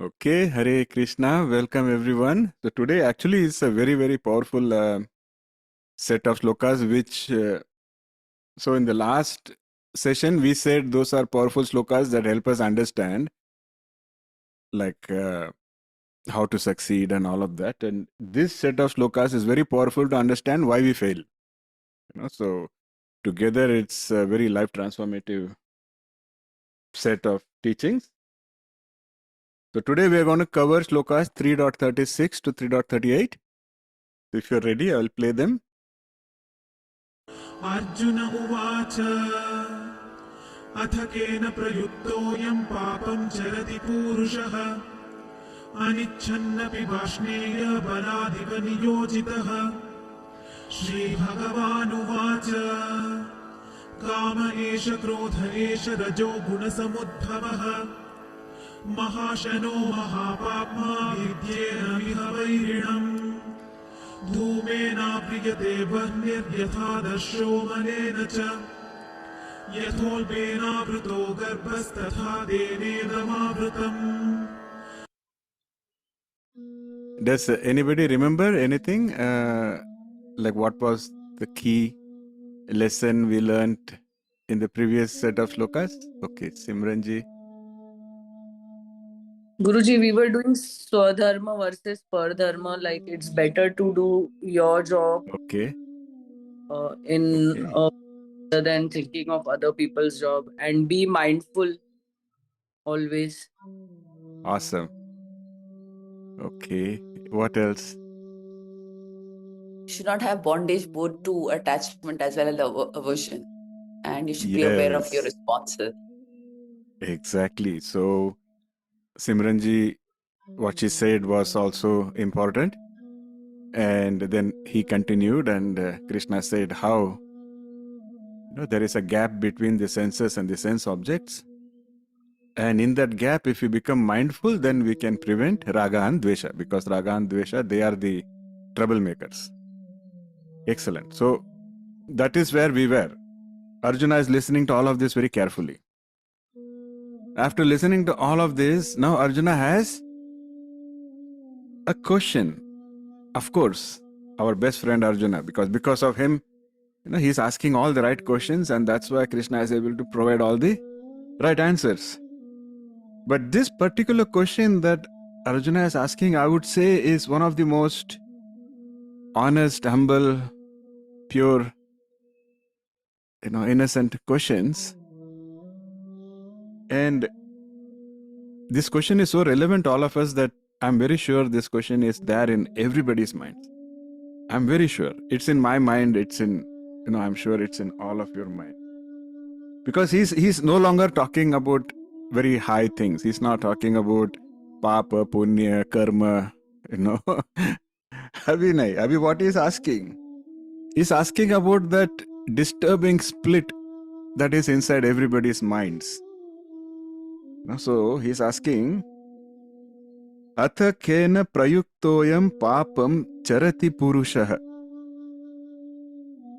Okay, Hare Krishna. Welcome everyone. So today actually is a very, very powerful set of slokas which, so in the last session we said those are powerful slokas that help us understand like how to succeed and all of that. And this set of slokas is very powerful to understand why we fail. So together it's a very life transformative set of teachings. So today we are going to cover slokas 3.36 to 3.38. So if you're ready, I will play them. Arjuna uvacha athakena prayuktoyam papam charati purushaha anichannapi vashneya baladiva niyojitaha Shri Bhagavan uvacha kama esha krodha esha rajo guna samudbhavaha mahashano mahapapma vidyena vihavairinam धूमेनाप्रियते वह्निर्यथादर्शो मलेन च यथोल्बेनावृतो गर्भस्तथा देनेदमावृतम्. Does anybody remember anything? Like what was the key lesson we learned in the previous set of slokas? Okay, Simranji. Guruji, we were doing Swadharma versus Pardharma, like it's better to do your job Okay. rather than thinking of other people's job, and be mindful always. Awesome. Okay. What else? You should not have bondage both to attachment as well as aversion, and you should be aware of your Yes. responses. Exactly. So Simranji, what she said was also important. And then he continued, and Krishna said how there is a gap between the senses and the sense objects. And in that gap, if we become mindful, then we can prevent raga and dvesha, because raga and dvesha, they are the troublemakers. Excellent. So that is where we were. Arjuna is listening to all of this very carefully. After listening to all of this, now Arjuna has a question. Of course, our best friend Arjuna, because of him, he's asking all the right questions, and that's why Krishna is able to provide all the right answers. But this particular question that Arjuna is asking, I would say, is one of the most honest, humble, pure, innocent questions. And this question is so relevant to all of us that I'm very sure this question is there in everybody's mind. I'm very sure. It's in my mind, it's in, I'm sure it's in all of your mind. Because he's no longer talking about very high things. He's not talking about papa, punya, karma, Abhi, what he's asking? He's asking about that disturbing split that is inside everybody's minds. So he's asking, Atha kena prayuktoyam papam charati purushaha.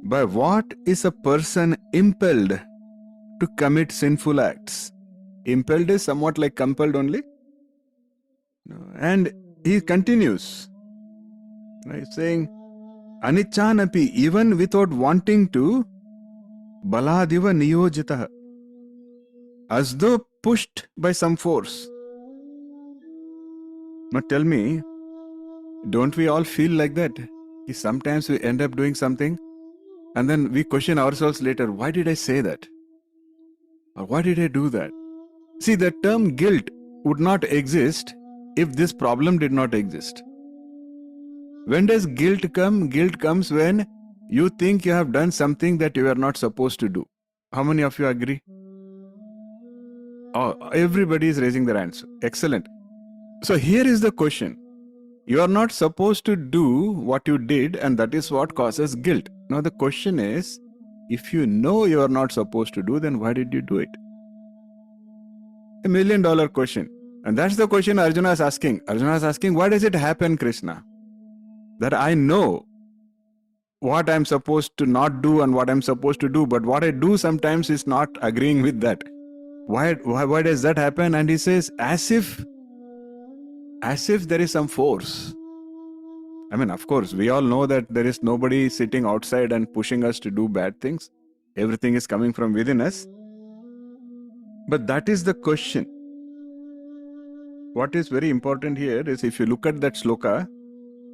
By what is a person impelled to commit sinful acts? Impelled is somewhat like compelled only. And he continues. He's saying, Anichanapi, even without wanting to, baladiva niyojitaha. As though pushed by some force. Now tell me, don't we all feel like that? Sometimes we end up doing something and then we question ourselves later, why did I say that? Or why did I do that? See, the term guilt would not exist if this problem did not exist. When does guilt come? Guilt comes when you think you have done something that you are not supposed to do. How many of you agree? Oh, everybody is raising their hands. Excellent. So here is the question. You are not supposed to do what you did, and that is what causes guilt. Now the question is, if you know you are not supposed to do, then why did you do it? $1 million question. And that's the question Arjuna is asking. Arjuna is asking, why does it happen, Krishna? That I know what I'm supposed to not do and what I'm supposed to do, but what I do sometimes is not agreeing with that. Why does that happen? And he says, as if as if there is some force. I mean, of course, we all know that there is nobody sitting outside and pushing us to do bad things. Everything is coming from within us. But that is the question. What is very important here is if you look at that sloka,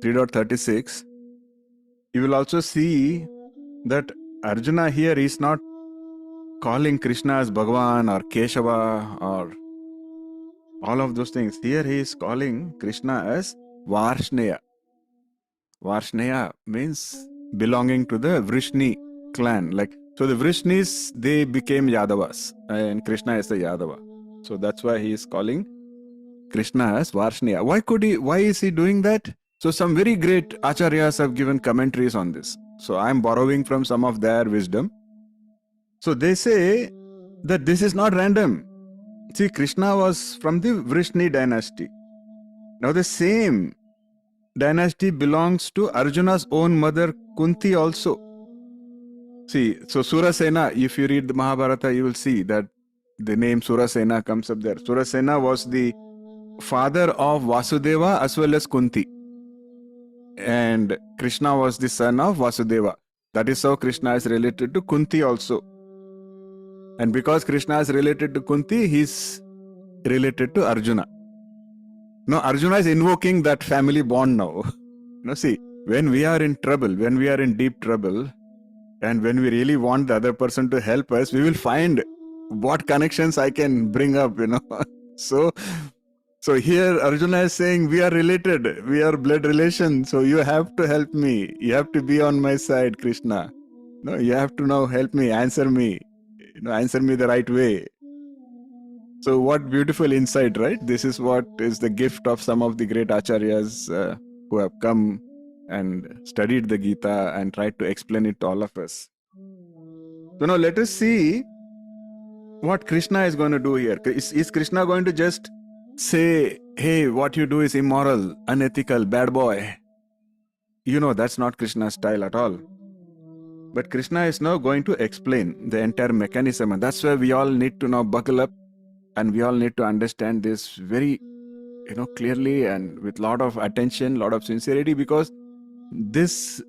3.36, you will also see that Arjuna here is not calling Krishna as Bhagavan or Keshava or all of those things. Here he is calling Krishna as Varshneya. Varshneya means belonging to the Vrishni clan. So the Vrishnis, they became Yadavas and Krishna is the Yadava. So that's why he is calling Krishna as Varshneya. Why is he doing that? So some very great acharyas have given commentaries on this. So I am borrowing from some of their wisdom. So they say that this is not random. See, Krishna was from the Vrishni dynasty. Now the same dynasty belongs to Arjuna's own mother Kunti also. See, so Surasena, if you read the Mahabharata, you will see that the name Surasena comes up there. Surasena was the father of Vasudeva as well as Kunti. And Krishna was the son of Vasudeva. That is how Krishna is related to Kunti also. And because Krishna is related to Kunti, he is related to Arjuna. Now Arjuna is invoking that family bond now. See, when we are in trouble, when we are in deep trouble, and when we really want the other person to help us, we will find what connections I can bring up, So here Arjuna is saying we are related, we are blood relation, so you have to help me. You have to be on my side, Krishna. No, you have to now help me, answer me. Answer me the right way. So what beautiful insight, right? This is what is the gift of some of the great acharyas who have come and studied the Gita and tried to explain it to all of us. So now let us see what Krishna is going to do here. Is Krishna going to just say, hey, what you do is immoral, unethical, bad boy? That's not Krishna's style at all. But Krishna is now going to explain the entire mechanism, and that's why we all need to now buckle up and we all need to understand this very clearly and with a lot of attention, a lot of sincerity, because this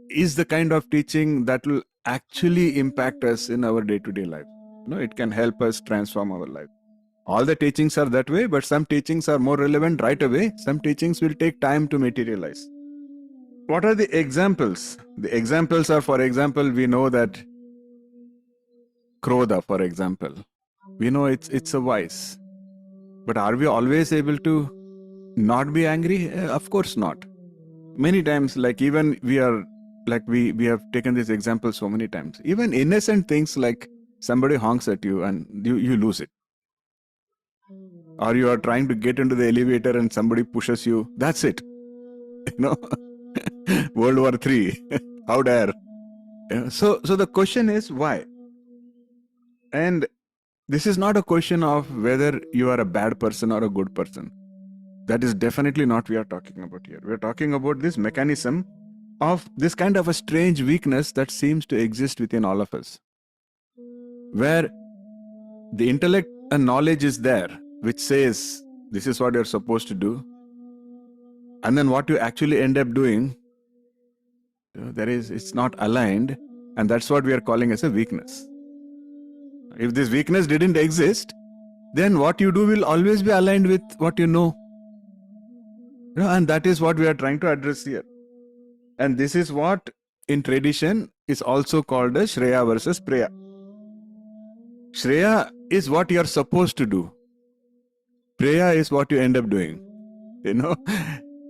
is the kind of teaching that will actually impact us in our day-to-day life. It can help us transform our life. All the teachings are that way, but some teachings are more relevant right away. Some teachings will take time to materialize. What are the examples? The examples are, for example, we know that Krodha, for example, we know it's a vice. But are we always able to not be angry? Of course not. Many times, even we have taken this example so many times. Even innocent things like somebody honks at you and you lose it. Or you are trying to get into the elevator and somebody pushes you. That's it. World War III. How dare? So the question is why? And this is not a question of whether you are a bad person or a good person. That is definitely not what we are talking about here. We are talking about this mechanism of this kind of a strange weakness that seems to exist within all of us. Where the intellect and knowledge is there, which says this is what you're supposed to do. And then what you actually end up doing, it's not aligned, and that's what we are calling as a weakness. If this weakness didn't exist, then what you do will always be aligned with what you know. And that is what we are trying to address here. And this is what in tradition is also called as Shreya versus Preya. Shreya is what you are supposed to do. Preya is what you end up doing.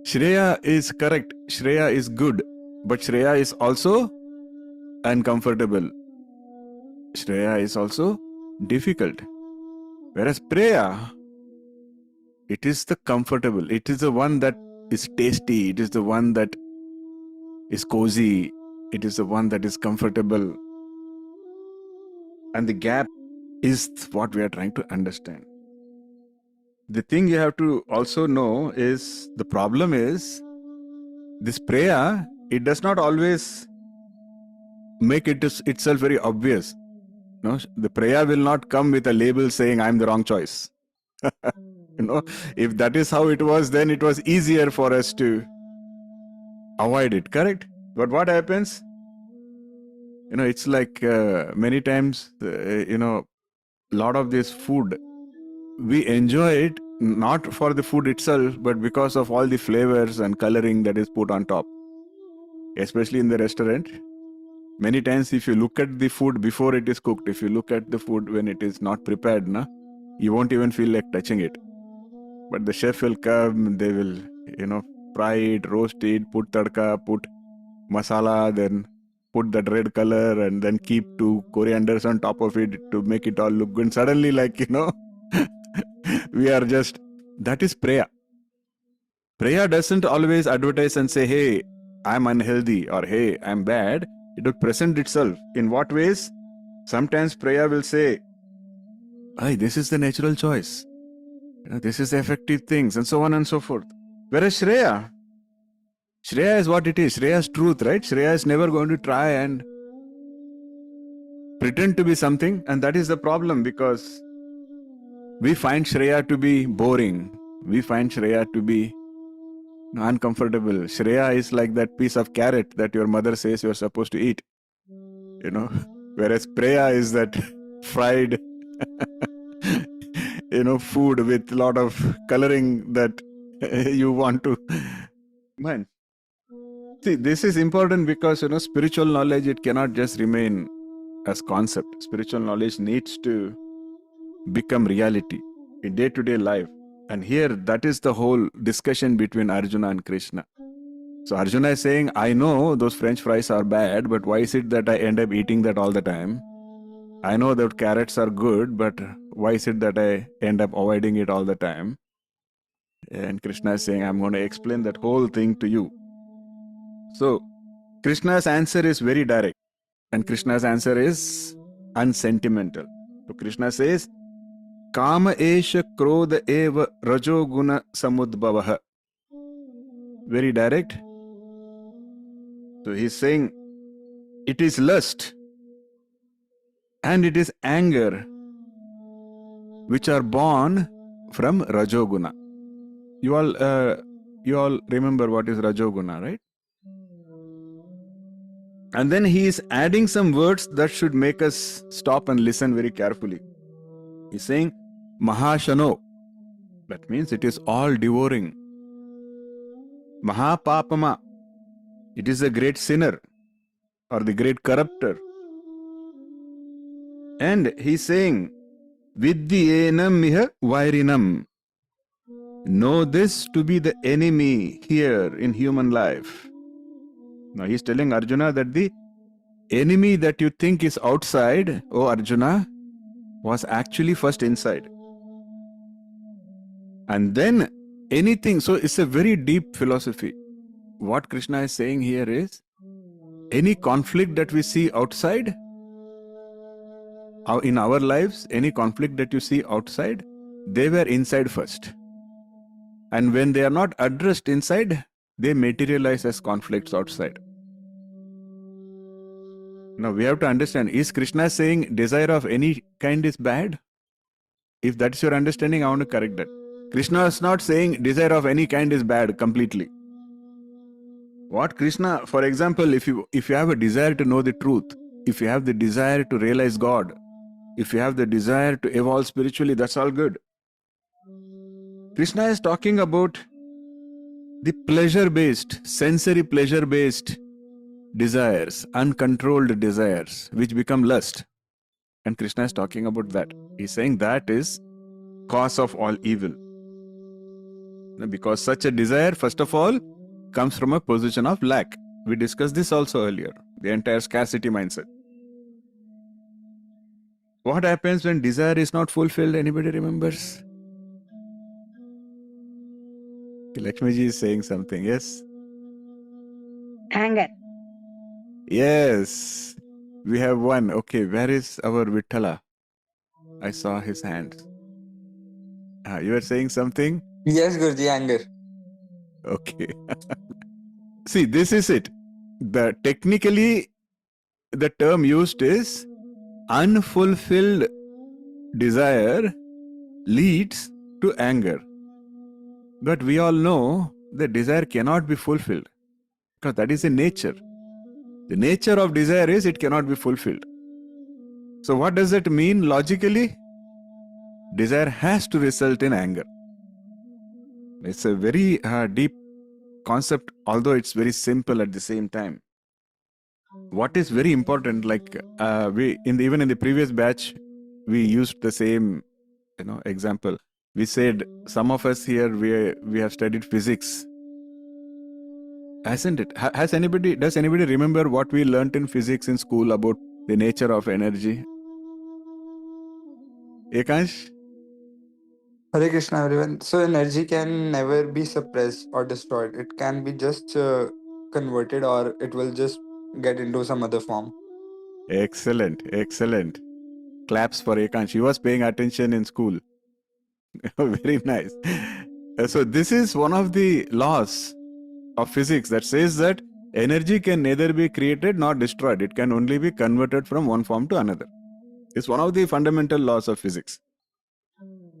Shreya is correct. Shreya is good. But Shreya is also uncomfortable. Shreya is also difficult. Whereas Preya, it is the comfortable. It is the one that is tasty. It is the one that is cozy. It is the one that is comfortable. And the gap is what we are trying to understand. The thing you have to also know is the problem is this Preya, it does not always make itself very obvious. The Preya will not come with a label saying I am the wrong choice. If that is how it was, then it was easier for us to avoid it, correct? But what happens? It's like many times, lot of this food, we enjoy it not for the food itself, but because of all the flavors and coloring that is put on top, especially in the restaurant. Many times, if you look at the food before it is cooked, if you look at the food when it is not prepared, you won't even feel like touching it. But the chef will come, they will, fry it, roast it, put tadka, put masala, then put that red color, and then keep 2 corianders on top of it to make it all look good. Suddenly, we are just, that is prayer. Prayer doesn't always advertise and say, hey, I'm unhealthy, or hey, I'm bad. It will present itself. In what ways? Sometimes prayer will say, hey, this is the natural choice. This is the effective things, and so on and so forth. Whereas Shreya is what it is. Shreya is truth, right? Shreya is never going to try and pretend to be something, and that is the problem, because we find Shreya to be boring. We find Shreya to be uncomfortable. Shreya is like that piece of carrot that your mother says you're supposed to eat. Whereas Preya is that fried food with a lot of coloring that you want to. Man, see, this is important because spiritual knowledge, it cannot just remain as concept. Spiritual knowledge needs to become reality in day-to-day life. And here, that is the whole discussion between Arjuna and Krishna. So Arjuna is saying, I know those French fries are bad, but why is it that I end up eating that all the time? I know that carrots are good, but why is it that I end up avoiding it all the time? And Krishna is saying, I'm going to explain that whole thing to you. So Krishna's answer is very direct, and Krishna's answer is unsentimental. So Krishna says, Kama esha krodha eva rajoguna samudbhavaha. Very direct. So he's saying, it is lust and it is anger which are born from Rajoguna. You all remember what is Rajoguna, right? And then he is adding some words that should make us stop and listen very carefully. He's saying, Mahashano. That means it is all devouring. Mahapapama. It is a great sinner or the great corrupter. And he's saying, Vidyenam miha vairinam. Know this to be the enemy here in human life. Now he's telling Arjuna that the enemy that you think is outside, oh Arjuna, was actually first inside. And then anything, so it's a very deep philosophy. What Krishna is saying here is, any conflict that we see outside, in our lives, any conflict that you see outside, they were inside first. And when they are not addressed inside, they materialize as conflicts outside. Now we have to understand, is Krishna saying desire of any kind is bad? If that's your understanding, I want to correct that. Krishna is not saying desire of any kind is bad completely. What Krishna, for example, if you have a desire to know the truth, if you have the desire to realize God, if you have the desire to evolve spiritually, that's all good. Krishna is talking about the pleasure-based, sensory pleasure-based desires, uncontrolled desires, which become lust. And Krishna is talking about that. He's saying that is cause of all evil. Because such a desire, first of all, comes from a position of lack. We discussed this also earlier, the entire scarcity mindset. What happens when desire is not fulfilled? Anybody remembers? Lakshmiji is saying something, yes? Anger. Yes. We have one. Okay, where is our Vittala? I saw his hands. You were saying something? Yes, Guruji, anger. Okay. See, this is it. Technically, the term used is unfulfilled desire leads to anger. But we all know that desire cannot be fulfilled because that is the nature. The nature of desire is it cannot be fulfilled. So, what does it mean logically? Desire has to result in anger. It's a very deep concept, although it's very simple at the same time. What is very important, like even in the previous batch, we used the same example. We said some of us here we have studied physics, hasn't it? Does anybody remember what we learnt in physics in school about the nature of energy? Ekansh? Hare Krishna, everyone. So, energy can never be suppressed or destroyed. It can be just converted, or it will just get into some other form. Excellent, excellent. Claps for Ekansh. He was paying attention in school. Very nice. So this is one of the laws of physics that says that energy can neither be created nor destroyed. It can only be converted from one form to another. It's one of the fundamental laws of physics.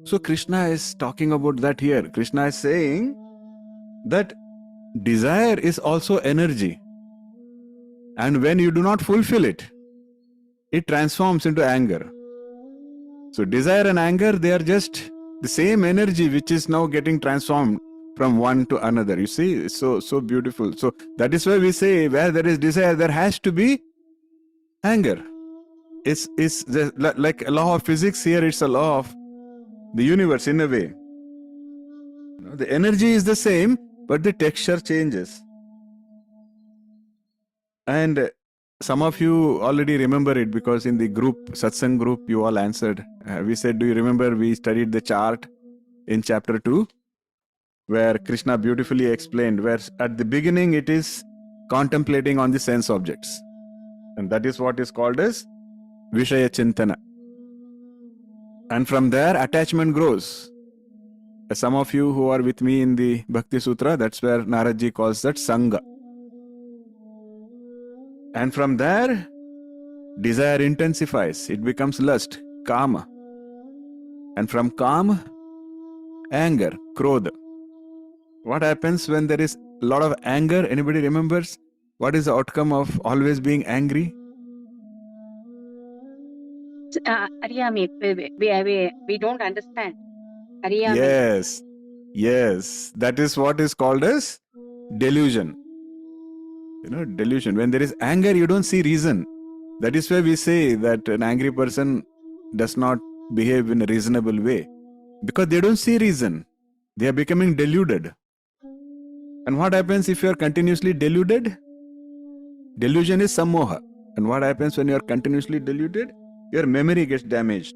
So Krishna is talking about that here. Krishna is saying that desire is also energy. And when you do not fulfill it, it transforms into anger. So desire and anger, they are just the same energy which is now getting transformed from one to another. You see, it's so beautiful. So that is why we say where there is desire, there has to be anger. It's like a law of physics here, it's a law of the universe in a way. The energy is the same, but the texture changes. And some of you already remember it because in the group, satsang group, you all answered. We said, do you remember we studied the chart in chapter 2? Where Krishna beautifully explained, where at the beginning it is contemplating on the sense objects. And that is what is called as Vishaya Chintana. And from there, attachment grows. Some of you who are with me in the Bhakti Sutra, that's where Naradji calls that Sangha. And from there, desire intensifies. It becomes lust, kama. And from kama, anger, krodha. What happens when there is a lot of anger? Anybody remembers? What is the outcome of always being angry? Ariyami, we don't understand. Ariyami. Yes. That is what is called as delusion. Delusion. When there is anger, you don't see reason. That is why we say that an angry person does not behave in a reasonable way. Because they don't see reason. They are becoming deluded. And what happens if you are continuously deluded? Delusion is sammoha. And what happens when you are continuously deluded? Your memory gets damaged.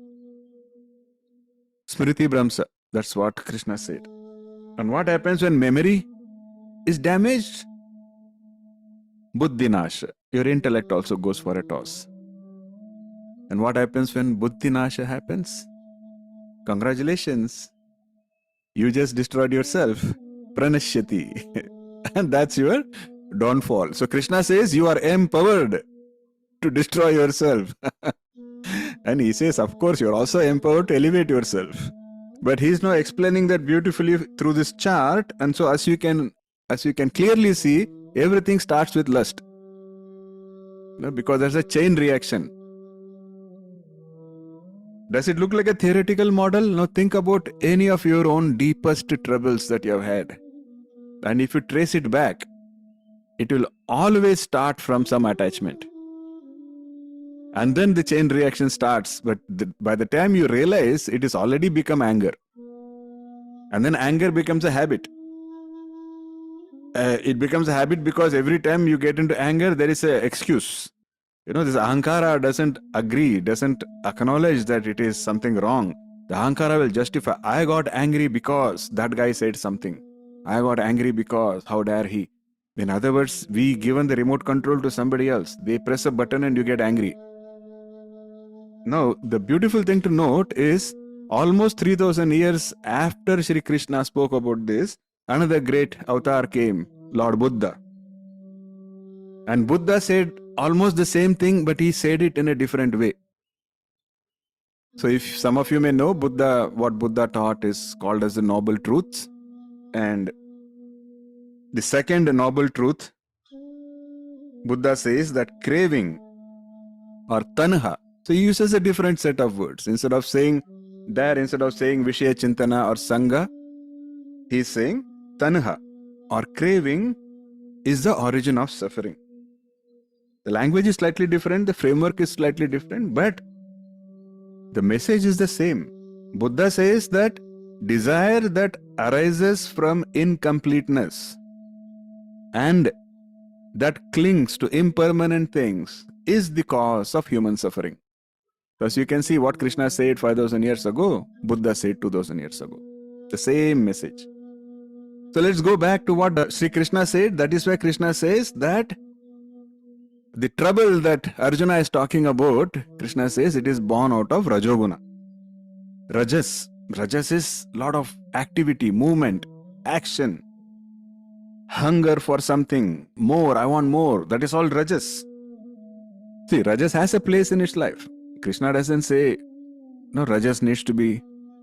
Smriti Brahmsa. That's what Krishna said. And what happens when memory is damaged? Buddhinasha. Your intellect also goes for a toss. And what happens when Buddhinasha happens? Congratulations. You just destroyed yourself. Pranashyati. And that's your downfall. So Krishna says you are empowered to destroy yourself. And he says, of course, you're also empowered to elevate yourself. But he's now explaining that beautifully through this chart. And so as you can clearly see, everything starts with lust. Because there's a chain reaction. Does it look like a theoretical model? Now think about any of your own deepest troubles that you have had. And if you trace it back, it will always start from some attachment. And then the chain reaction starts. But by the time you realize, it has already become anger. And then anger becomes a habit. It becomes a habit because every time you get into anger, there is an excuse. This ahankara doesn't agree, doesn't acknowledge that it is something wrong. The ahankara will justify, I got angry because that guy said something. I got angry because, how dare he? In other words, we given the remote control to somebody else. They press a button and you get angry. Now, the beautiful thing to note is, almost 3000 years after Shri Krishna spoke about this, another great avatar came, Lord Buddha. And Buddha said almost the same thing, but he said it in a different way. So if some of you may know, what Buddha taught is called as the Noble Truths. And the second noble truth, Buddha says that craving or tanha. So he uses a different set of words. Instead of saying Vishaya Chintana or Sangha, he is saying tanha or craving is the origin of suffering. The language is slightly different, the framework is slightly different, but the message is the same. Buddha says that desire that arises from incompleteness and that clings to impermanent things is the cause of human suffering. Thus you can see what Krishna said 5,000 years ago, Buddha said 2,000 years ago. The same message. So let's go back to what Shri Krishna said. That is why Krishna says that the trouble that Arjuna is talking about, Krishna says it is born out of Rajoguna. Rajas. Rajas is lot of activity, movement, action, hunger for something, more, I want more. That is all Rajas. See, Rajas has a place in its life. Krishna doesn't say, no, Rajas needs to be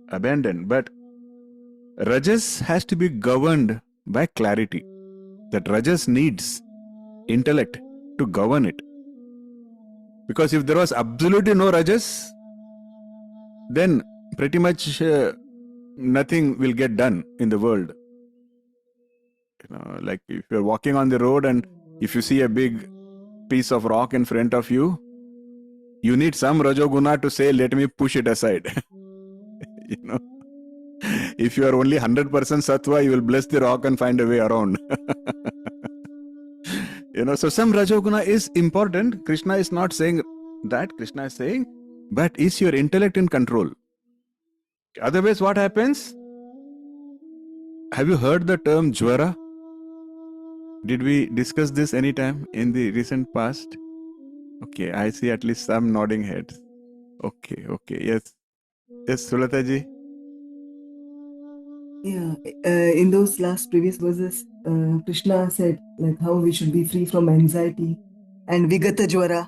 abandoned. But Rajas has to be governed by clarity. That Rajas needs intellect to govern it. Because if there was absolutely no Rajas, then pretty much nothing will get done in the world. Like if you're walking on the road and if you see a big piece of rock in front of you, you need some Rajoguna to say, let me push it aside. If you are only 100% Sattva, you will bless the rock and find a way around. So some Rajoguna is important. Krishna is not saying that. Krishna is saying, but is your intellect in control? Otherwise, what happens? Have you heard the term Jwara? Did we discuss this anytime in the recent past? Okay, I see at least some nodding heads. Okay, yes. Yes, Sulata ji? Yeah, in those last previous verses, Krishna said like how we should be free from anxiety and Vigata Jwara.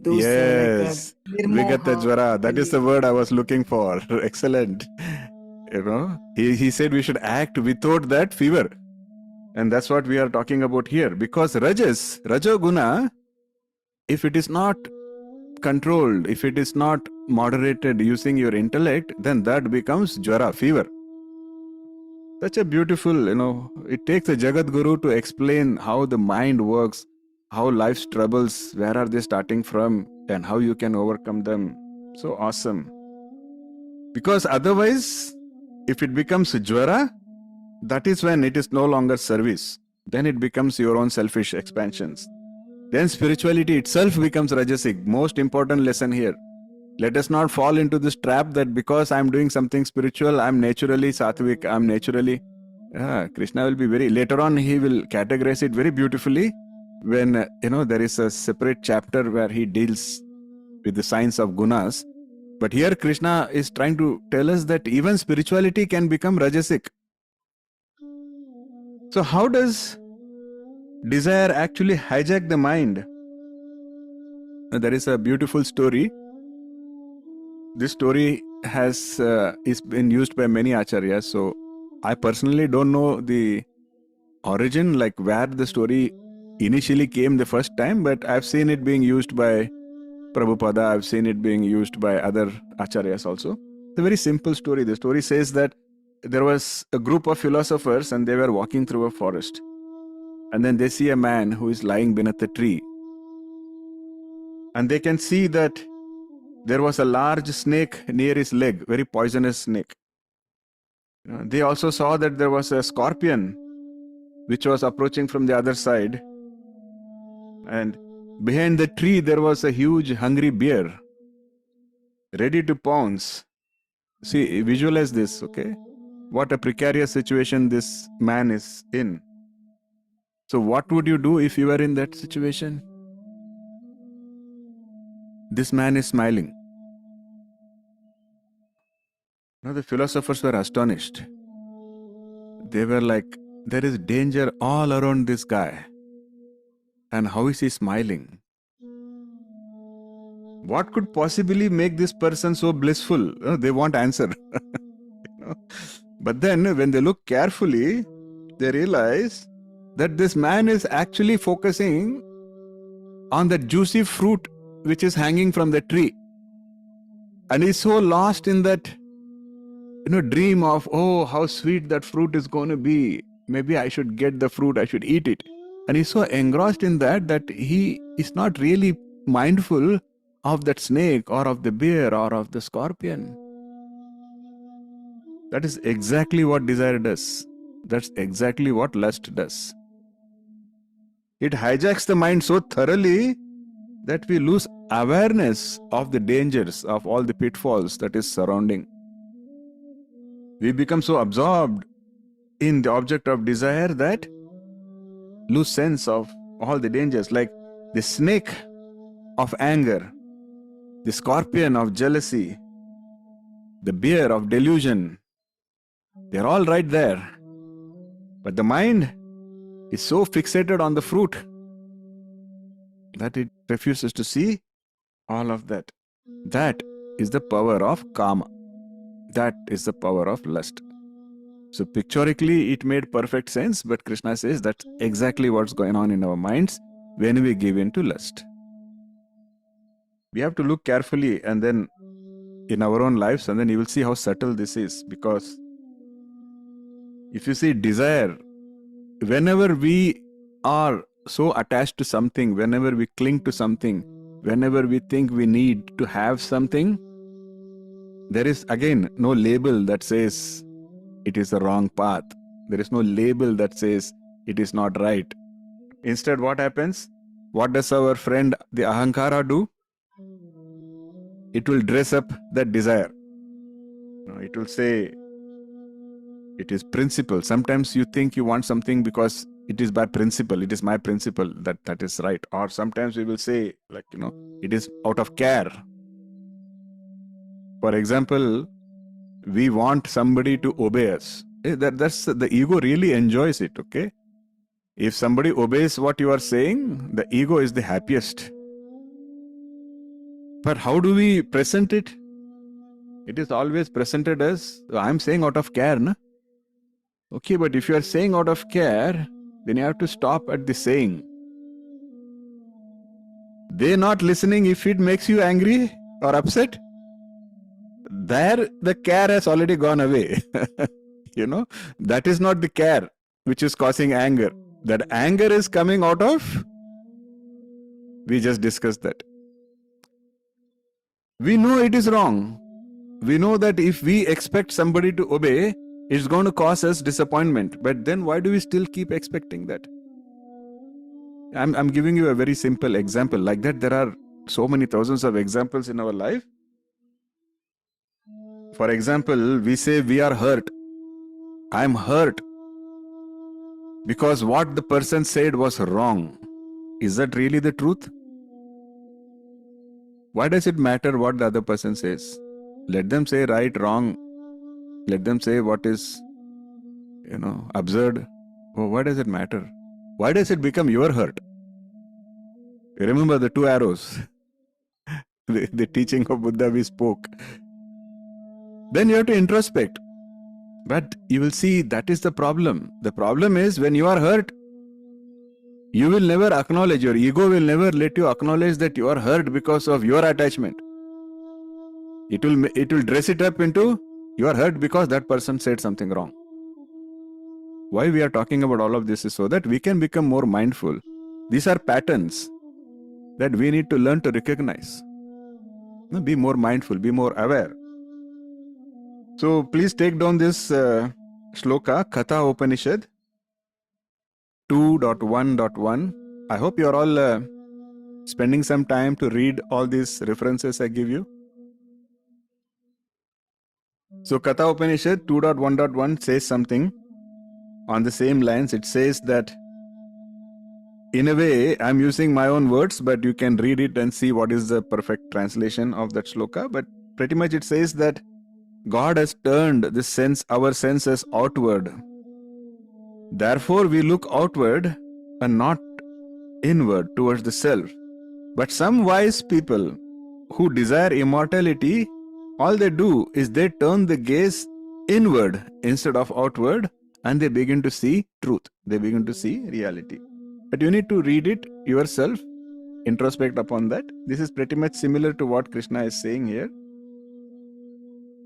Those yes, Nirmoha, Vigata Jwara. That is the word I was looking for. Excellent. He said we should act without that fever. And that's what we are talking about here. Because Rajoguna, if it is not controlled, if it is not moderated using your intellect, then that becomes Jwara, fever. Such a beautiful, it takes a Jagat Guru to explain how the mind works, how life's troubles, where are they starting from, and how you can overcome them. So awesome. Because otherwise, if it becomes Jwara, that is when it is no longer service. Then it becomes your own selfish expansions. Then spirituality itself becomes Rajasic. Most important lesson here. Let us not fall into this trap that because I am doing something spiritual, I am naturally sattvic, I am naturally... Krishna will be later on he will categorize it very beautifully when, there is a separate chapter where he deals with the science of gunas. But here Krishna is trying to tell us that even spirituality can become Rajasic. So how does desire actually hijack the mind? There is a beautiful story. This story is been used by many acharyas. So I personally don't know the origin, like where the story initially came the first time, but I've seen it being used by Prabhupada. I've seen it being used by other acharyas also. It's a very simple story. The story says that there was a group of philosophers and they were walking through a forest. And then they see a man who is lying beneath a tree. And they can see that there was a large snake near his leg, very poisonous snake. They also saw that there was a scorpion which was approaching from the other side. And behind the tree there was a huge hungry bear, ready to pounce. See, visualize this, okay? What a precarious situation this man is in. So what would you do if you were in that situation? This man is smiling. Now the philosophers were astonished. They were like, there is danger all around this guy. And how is he smiling? What could possibly make this person so blissful? They want answer. But then when they look carefully, they realize that this man is actually focusing on the juicy fruit which is hanging from the tree. And he's so lost in that dream of, oh, how sweet that fruit is going to be. Maybe I should get the fruit, I should eat it. And he's so engrossed in that he is not really mindful of that snake or of the bear or of the scorpion. That is exactly what desire does. That's exactly what lust does. It hijacks the mind so thoroughly that we lose awareness of the dangers, of all the pitfalls that is surrounding. We become so absorbed in the object of desire that lose sense of all the dangers, like the snake of anger, the scorpion of jealousy, the bear of delusion. They're all right there. But the mind is so fixated on the fruit that it refuses to see all of that. That is the power of kama. That is the power of lust. So pictorically it made perfect sense, but Krishna says that's exactly what's going on in our minds when we give in to lust. We have to look carefully and then in our own lives, and then you will see how subtle this is. Because if you see desire, whenever we are so attached to something, whenever we cling to something, whenever we think we need to have something, there is again no label that says it is a wrong path. There is no label that says it is not right. Instead, what happens? What does our friend the Ahankara do? It will dress up that desire. It will say it is principle. Sometimes you think you want something because it is by principle. It is my principle that is right. Or sometimes we will say, it is out of care. For example, we want somebody to obey us. That's the ego really enjoys it, okay? If somebody obeys what you are saying, the ego is the happiest. But how do we present it? It is always presented as, I am saying out of care, na? Okay, but if you are saying out of care, then you have to stop at the saying. They not listening, if it makes you angry or upset, there the care has already gone away. That is not the care which is causing anger. That anger is coming out of, we just discussed that. We know it is wrong. We know that if we expect somebody to obey, it's going to cause us disappointment. But then why do we still keep expecting that? I'm giving you a very simple example. Like that, there are so many thousands of examples in our life. For example, we say we are hurt. I'm hurt because what the person said was wrong. Is that really the truth? Why does it matter what the other person says? Let them say right, wrong. Let them say what is, absurd. Oh, why does it matter? Why does it become your hurt? You remember the two arrows? the teaching of Buddha we spoke. Then you have to introspect. But you will see that is the problem. The problem is when you are hurt, you will never acknowledge, your ego will never let you acknowledge that you are hurt because of your attachment. It will dress it up into you are hurt because that person said something wrong. Why we are talking about all of this is so that we can become more mindful. These are patterns that we need to learn to recognize. Be more mindful, be more aware. So please take down this shloka, Katha Upanishad 2.1.1. I hope you are all spending some time to read all these references I give you. So Katha Upanishad 2.1.1 says something on the same lines. It says that, in a way, I'm using my own words, but you can read it and see what is the perfect translation of that shloka. But pretty much it says that God has turned our senses outward. Therefore, we look outward and not inward towards the self. But some wise people who desire immortality, all they do is they turn the gaze inward instead of outward, and they begin to see truth. They begin to see reality. But you need to read it yourself, introspect upon that. This is pretty much similar to what Krishna is saying here.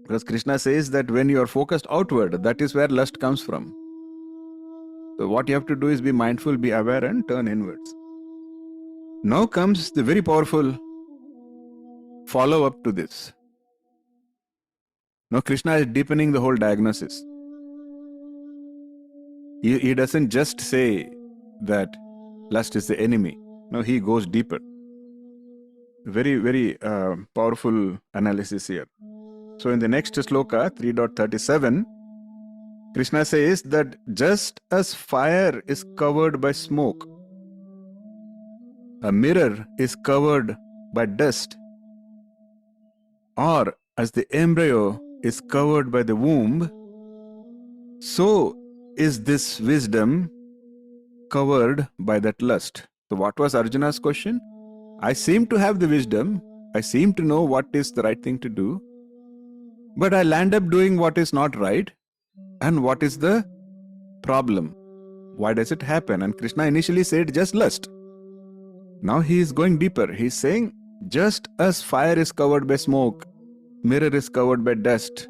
Because Krishna says that when you are focused outward, that is where lust comes from. So what you have to do is be mindful, be aware, and turn inwards. Now comes the very powerful follow-up to this. Now Krishna is deepening the whole diagnosis. He doesn't just say that lust is the enemy. No, he goes deeper. Very, very powerful analysis here. So in the next sloka, 3.37, Krishna says that just as fire is covered by smoke, a mirror is covered by dust, or as the embryo is covered by the womb, so is this wisdom covered by that lust. So what was Arjuna's question? I seem to have the wisdom, I seem to know what is the right thing to do, but I land up doing what is not right. And what is the problem? Why does it happen? And Krishna initially said just lust. Now he is going deeper. He is saying, just as fire is covered by smoke, mirror is covered by dust,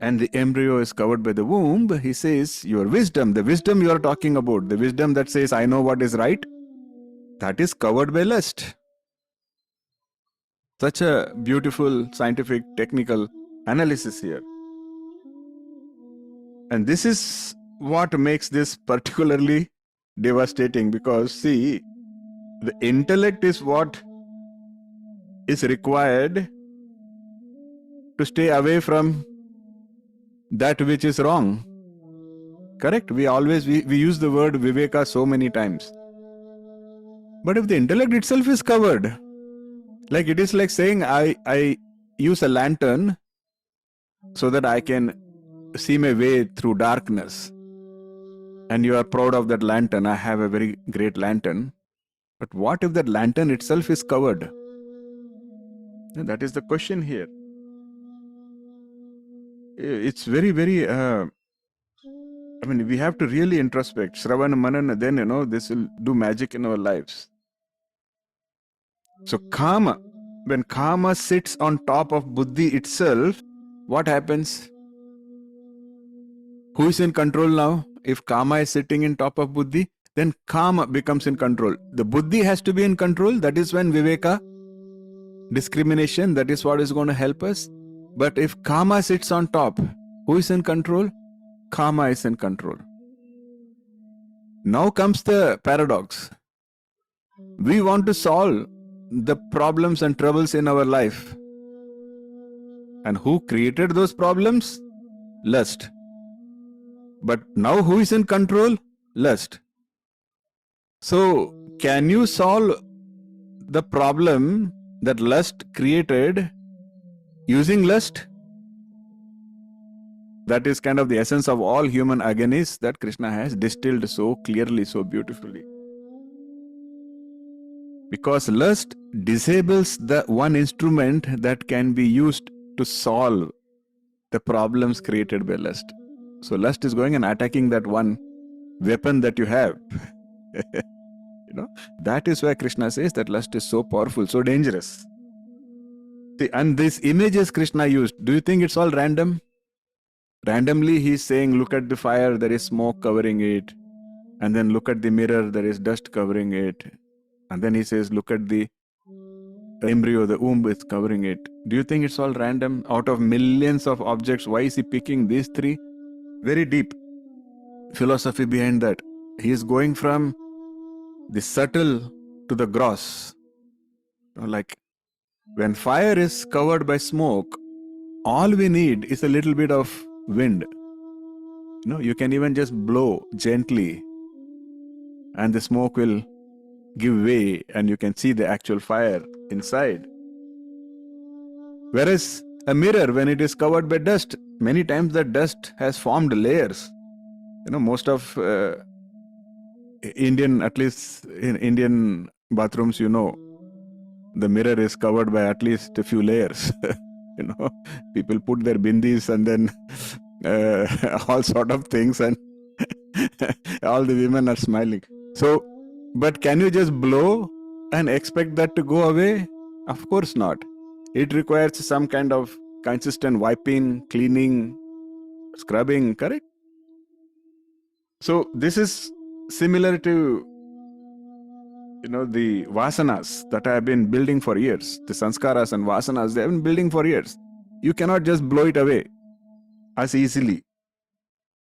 and the embryo is covered by the womb, he says, your wisdom, the wisdom you are talking about, the wisdom that says, I know what is right, that is covered by lust. Such a beautiful scientific, technical analysis here. And this is what makes this particularly devastating, because see, the intellect is what is required to stay away from that which is wrong. Correct? We use the word viveka so many times. But if the intellect itself is covered, like it is like saying I use a lantern so that I can see my way through darkness. And you are proud of that lantern. I have a very great lantern. But what if that lantern itself is covered? And that is the question here. It's very, very, we have to really introspect. Shravana Manana, then, this will do magic in our lives. So karma, when karma sits on top of buddhi itself, what happens? Who is in control now? If karma is sitting in top of buddhi, then karma becomes in control. The buddhi has to be in control. That is when viveka, discrimination, that is what is going to help us. But if karma sits on top, who is in control? Karma is in control. Now comes the paradox. We want to solve the problems and troubles in our life. And who created those problems? Lust. But now who is in control? Lust. So, can you solve the problem that lust created using lust? That is kind of the essence of all human agonies that Krishna has distilled so clearly, so beautifully. Because lust disables the one instrument that can be used to solve the problems created by lust. So lust is going and attacking that one weapon that you have. That is why Krishna says that lust is so powerful, so dangerous. See, and these images Krishna used, do you think it's all random? Randomly he's saying, look at the fire, there is smoke covering it. And then look at the mirror, there is dust covering it. And then he says, look at the embryo, the womb is covering it. Do you think it's all random? Out of millions of objects, why is he picking these three? Very deep philosophy behind that. He is going from the subtle to the gross. Like when fire is covered by smoke, all we need is a little bit of wind. You can even just blow gently and the smoke will give way and you can see the actual fire inside. Whereas a mirror, when it is covered by dust, many times that dust has formed layers. Most of Indian, at least in Indian bathrooms, the mirror is covered by at least a few layers. People put their bindis and then all sort of things, and all the women are smiling. So, but can you just blow and expect that to go away? Of course not. It requires some kind of consistent wiping, cleaning, scrubbing, correct? So this is similar to the vasanas that I have been building for years. The sanskaras and vasanas, they have been building for years. You cannot just blow it away as easily.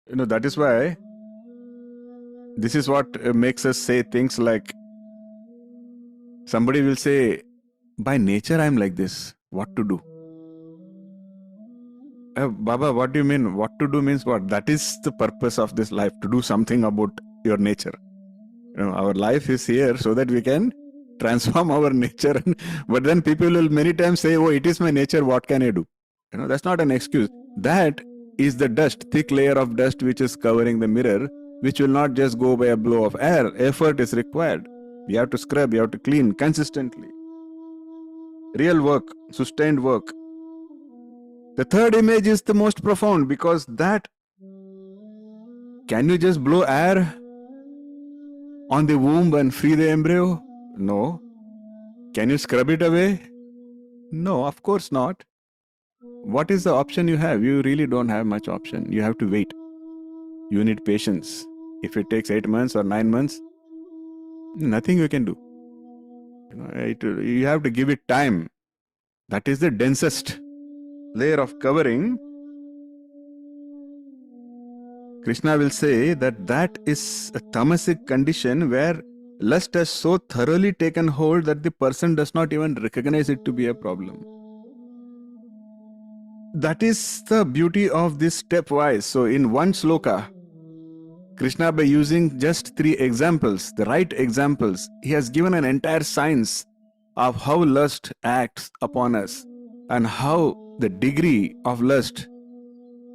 That is why this is what makes us say things like, somebody will say, by nature I am like this. What to do? Baba, what do you mean? What to do means what? That is the purpose of this life, to do something about your nature. Our life is here so that we can transform our nature. But then people will many times say, oh, it is my nature, what can I do? That's not an excuse. That is the dust, thick layer of dust which is covering the mirror, which will not just go by a blow of air. Effort is required. You have to scrub, you have to clean consistently. Real work, sustained work. The third image is the most profound, because that, can you just blow air on the womb and free the embryo? No. Can you scrub it away? No, of course not. What is the option you have? You really don't have much option. You have to wait. You need patience. If it takes 8 months or 9 months, nothing you can do. You have to give it time. That is the densest layer of covering. Krishna will say that is a tamasic condition where lust has so thoroughly taken hold that the person does not even recognize it to be a problem. That is the beauty of this stepwise. So in one sloka, Krishna, by using just 3 examples, the right examples, he has given an entire science of how lust acts upon us and how the degree of lust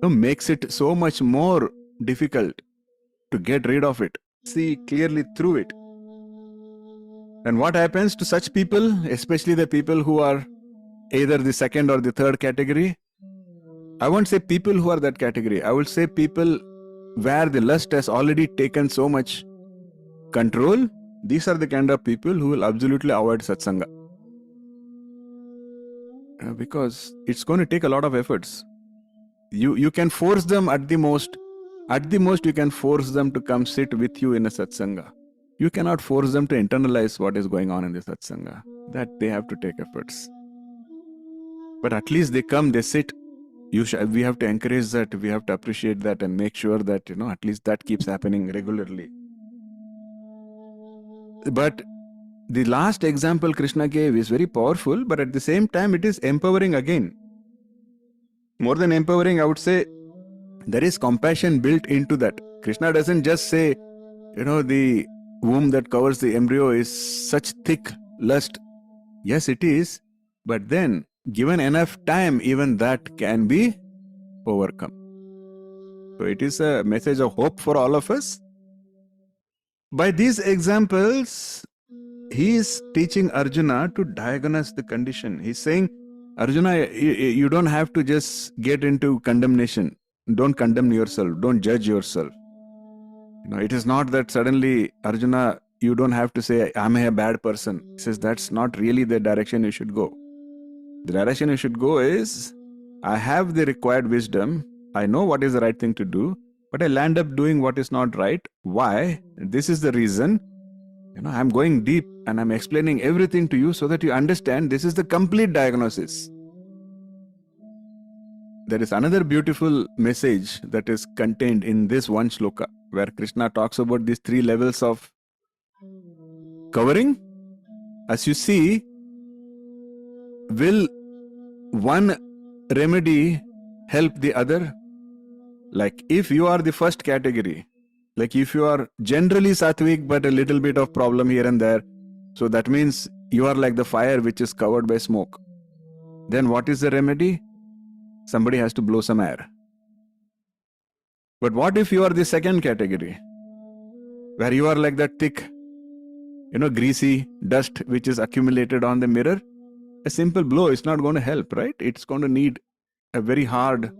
makes it so much more difficult to get rid of it, see clearly through it. And what happens to such people, especially the people who are either the second or the third category? I won't say people who are that category. I will say people where the lust has already taken so much control. These are the kind of people who will absolutely avoid satsanga. Because it's going to take a lot of efforts. You can force them at the most you can force them to come sit with you in a satsanga. You cannot force them to internalize what is going on in the satsanga. That they have to take efforts. But at least they come, they sit. We have to encourage that, we have to appreciate that, and make sure that at least that keeps happening regularly. But the last example Krishna gave is very powerful, but at the same time it is empowering again. More than empowering, I would say there is compassion built into that. Krishna doesn't just say, the womb that covers the embryo is such thick lust. Yes, it is. But then, given enough time, even that can be overcome. So it is a message of hope for all of us. By these examples, he is teaching Arjuna to diagnose the condition. He's saying, Arjuna, you don't have to just get into condemnation. Don't condemn yourself. Don't judge yourself. It is not that suddenly, Arjuna, you don't have to say, I'm a bad person. He says that's not really the direction you should go. The direction you should go is, I have the required wisdom. I know what is the right thing to do, but I land up doing what is not right. Why? This is the reason. I'm going deep and I'm explaining everything to you so that you understand this is the complete diagnosis. There is another beautiful message that is contained in this one shloka, where Krishna talks about these 3 levels of covering. As you see, will one remedy help the other? Like if you are the first category, like if you are generally sattvic but a little bit of problem here and there, so that means you are like the fire which is covered by smoke. Then what is the remedy? Somebody has to blow some air. But what if you are the second category, where you are like that thick, greasy dust which is accumulated on the mirror? a simple blow is not going to help, right? It's going to need a very hard.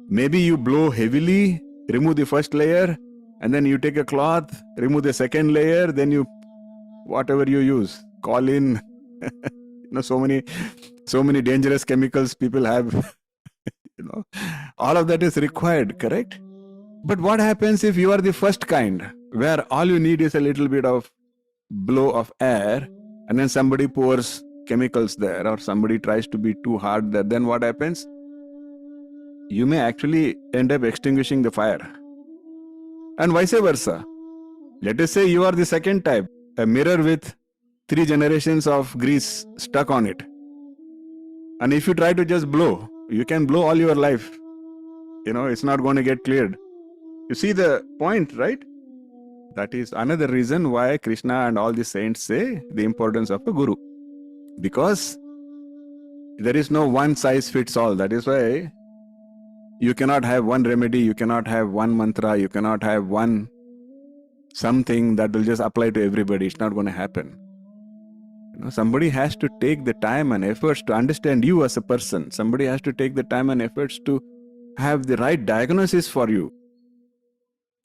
Maybe you blow heavily, remove the first layer, and then you take a cloth, remove the second layer, then you, whatever you use, call in, so many dangerous chemicals people have, all of that is required, correct? But what happens if you are the first kind, where all you need is a little bit of blow of air, and then somebody pours chemicals there, or somebody tries to be too hard there, then what happens? You may actually end up extinguishing the fire. And vice versa. Let us say you are the second type, a mirror with 3 generations of grease stuck on it. And if you try to just blow, you can blow all your life. It's not going to get cleared. You see the point, right? That is another reason why Krishna and all the saints say the importance of a guru. Because there is no one size fits all. That is why you cannot have one remedy, you cannot have one mantra, you cannot have one something that will just apply to everybody. It's not going to happen. Somebody has to take the time and efforts to understand you as a person. Somebody has to take the time and efforts to have the right diagnosis for you.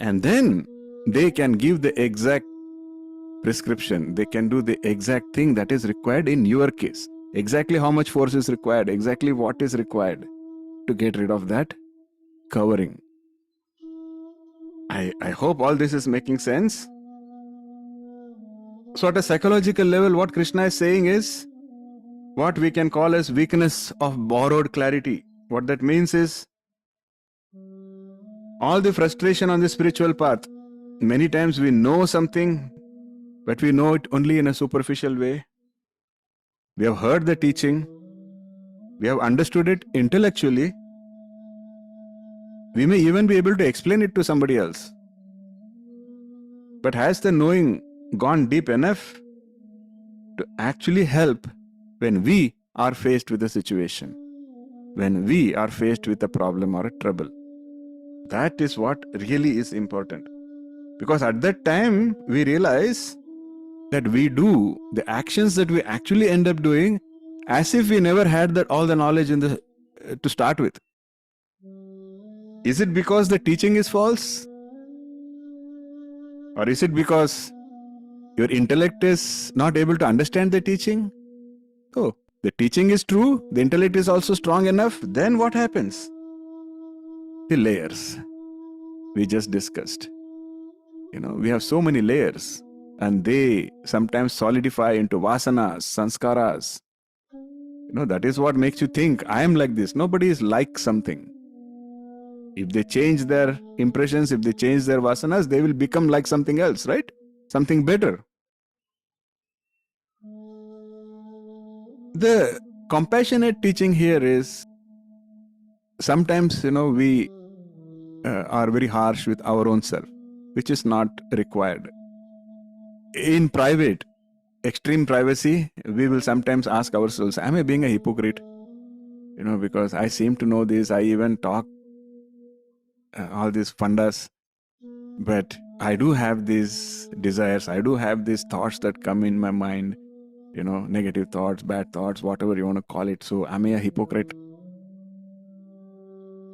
And then they can give the exact prescription. They can do the exact thing that is required in your case. Exactly how much force is required, exactly what is required to get rid of that covering. I hope all this is making sense. So at a psychological level, what Krishna is saying is what we can call as weakness of borrowed clarity. What that means is all the frustration on the spiritual path. Many times we know something, but we know it only in a superficial way. We have heard the teaching, we have understood it intellectually. We may even be able to explain it to somebody else. But has the knowing gone deep enough to actually help when we are faced with a situation, when we are faced with a problem or a trouble? That is what really is important. Because at that time, we realize that we do the actions that we actually end up doing as if we never had all the knowledge to start with. Is it because the teaching is false? Or is it because your intellect is not able to understand the teaching? Oh, the teaching is true, the intellect is also strong enough, then what happens? The layers we just discussed. We have so many layers, and they sometimes solidify into vasanas, sanskaras. That is what makes you think, I am like this. Nobody is like something. If they change their impressions, if they change their vasanas, they will become like something else, right? Something better. The compassionate teaching here is sometimes, we are very harsh with our own self, which is not required. In private, extreme privacy, we will sometimes ask ourselves, am I being a hypocrite? Because I seem to know this, I even talk all these fundas, but I do have these desires, I do have these thoughts that come in my mind, negative thoughts, bad thoughts, whatever you want to call it. So am I a hypocrite?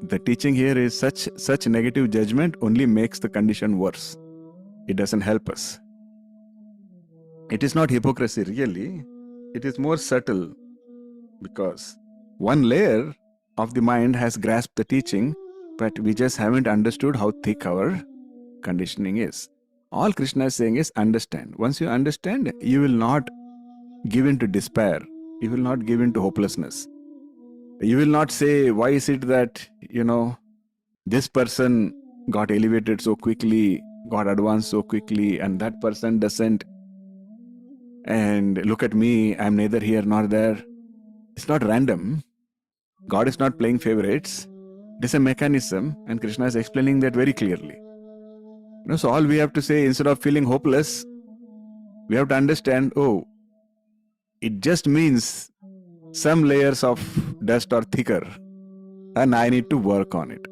The teaching here is such negative judgment only makes the condition worse. It doesn't help us. It is not hypocrisy really. It is more subtle, because one layer of the mind has grasped the teaching, but we just haven't understood how thick our conditioning is. All Krishna is saying is understand. Once you understand, you will not give in to despair. You will not give in to hopelessness. You will not say, why is it that, this person got elevated so quickly, got advanced so quickly, and that person doesn't. And look at me, I'm neither here nor there. It's not random. God is not playing favorites. It is a mechanism, and Krishna is explaining that very clearly. So all we have to say, instead of feeling hopeless, we have to understand, it just means some layers of dust are thicker, and I need to work on it.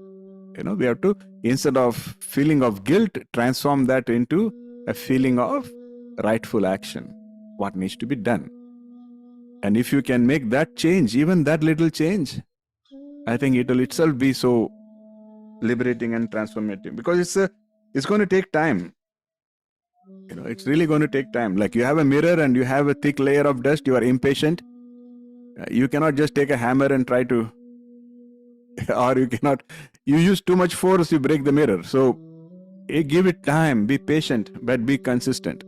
We have to, instead of feeling of guilt, transform that into a feeling of rightful action, what needs to be done. And if you can make that change, even that little change, I think it will itself be so liberating and transformative, because it's going to take time. It's really going to take time. Like you have a mirror and you have a thick layer of dust, you are impatient. You cannot just take a hammer and try to, or you use too much force, you break the mirror. So give it time, be patient, but be consistent.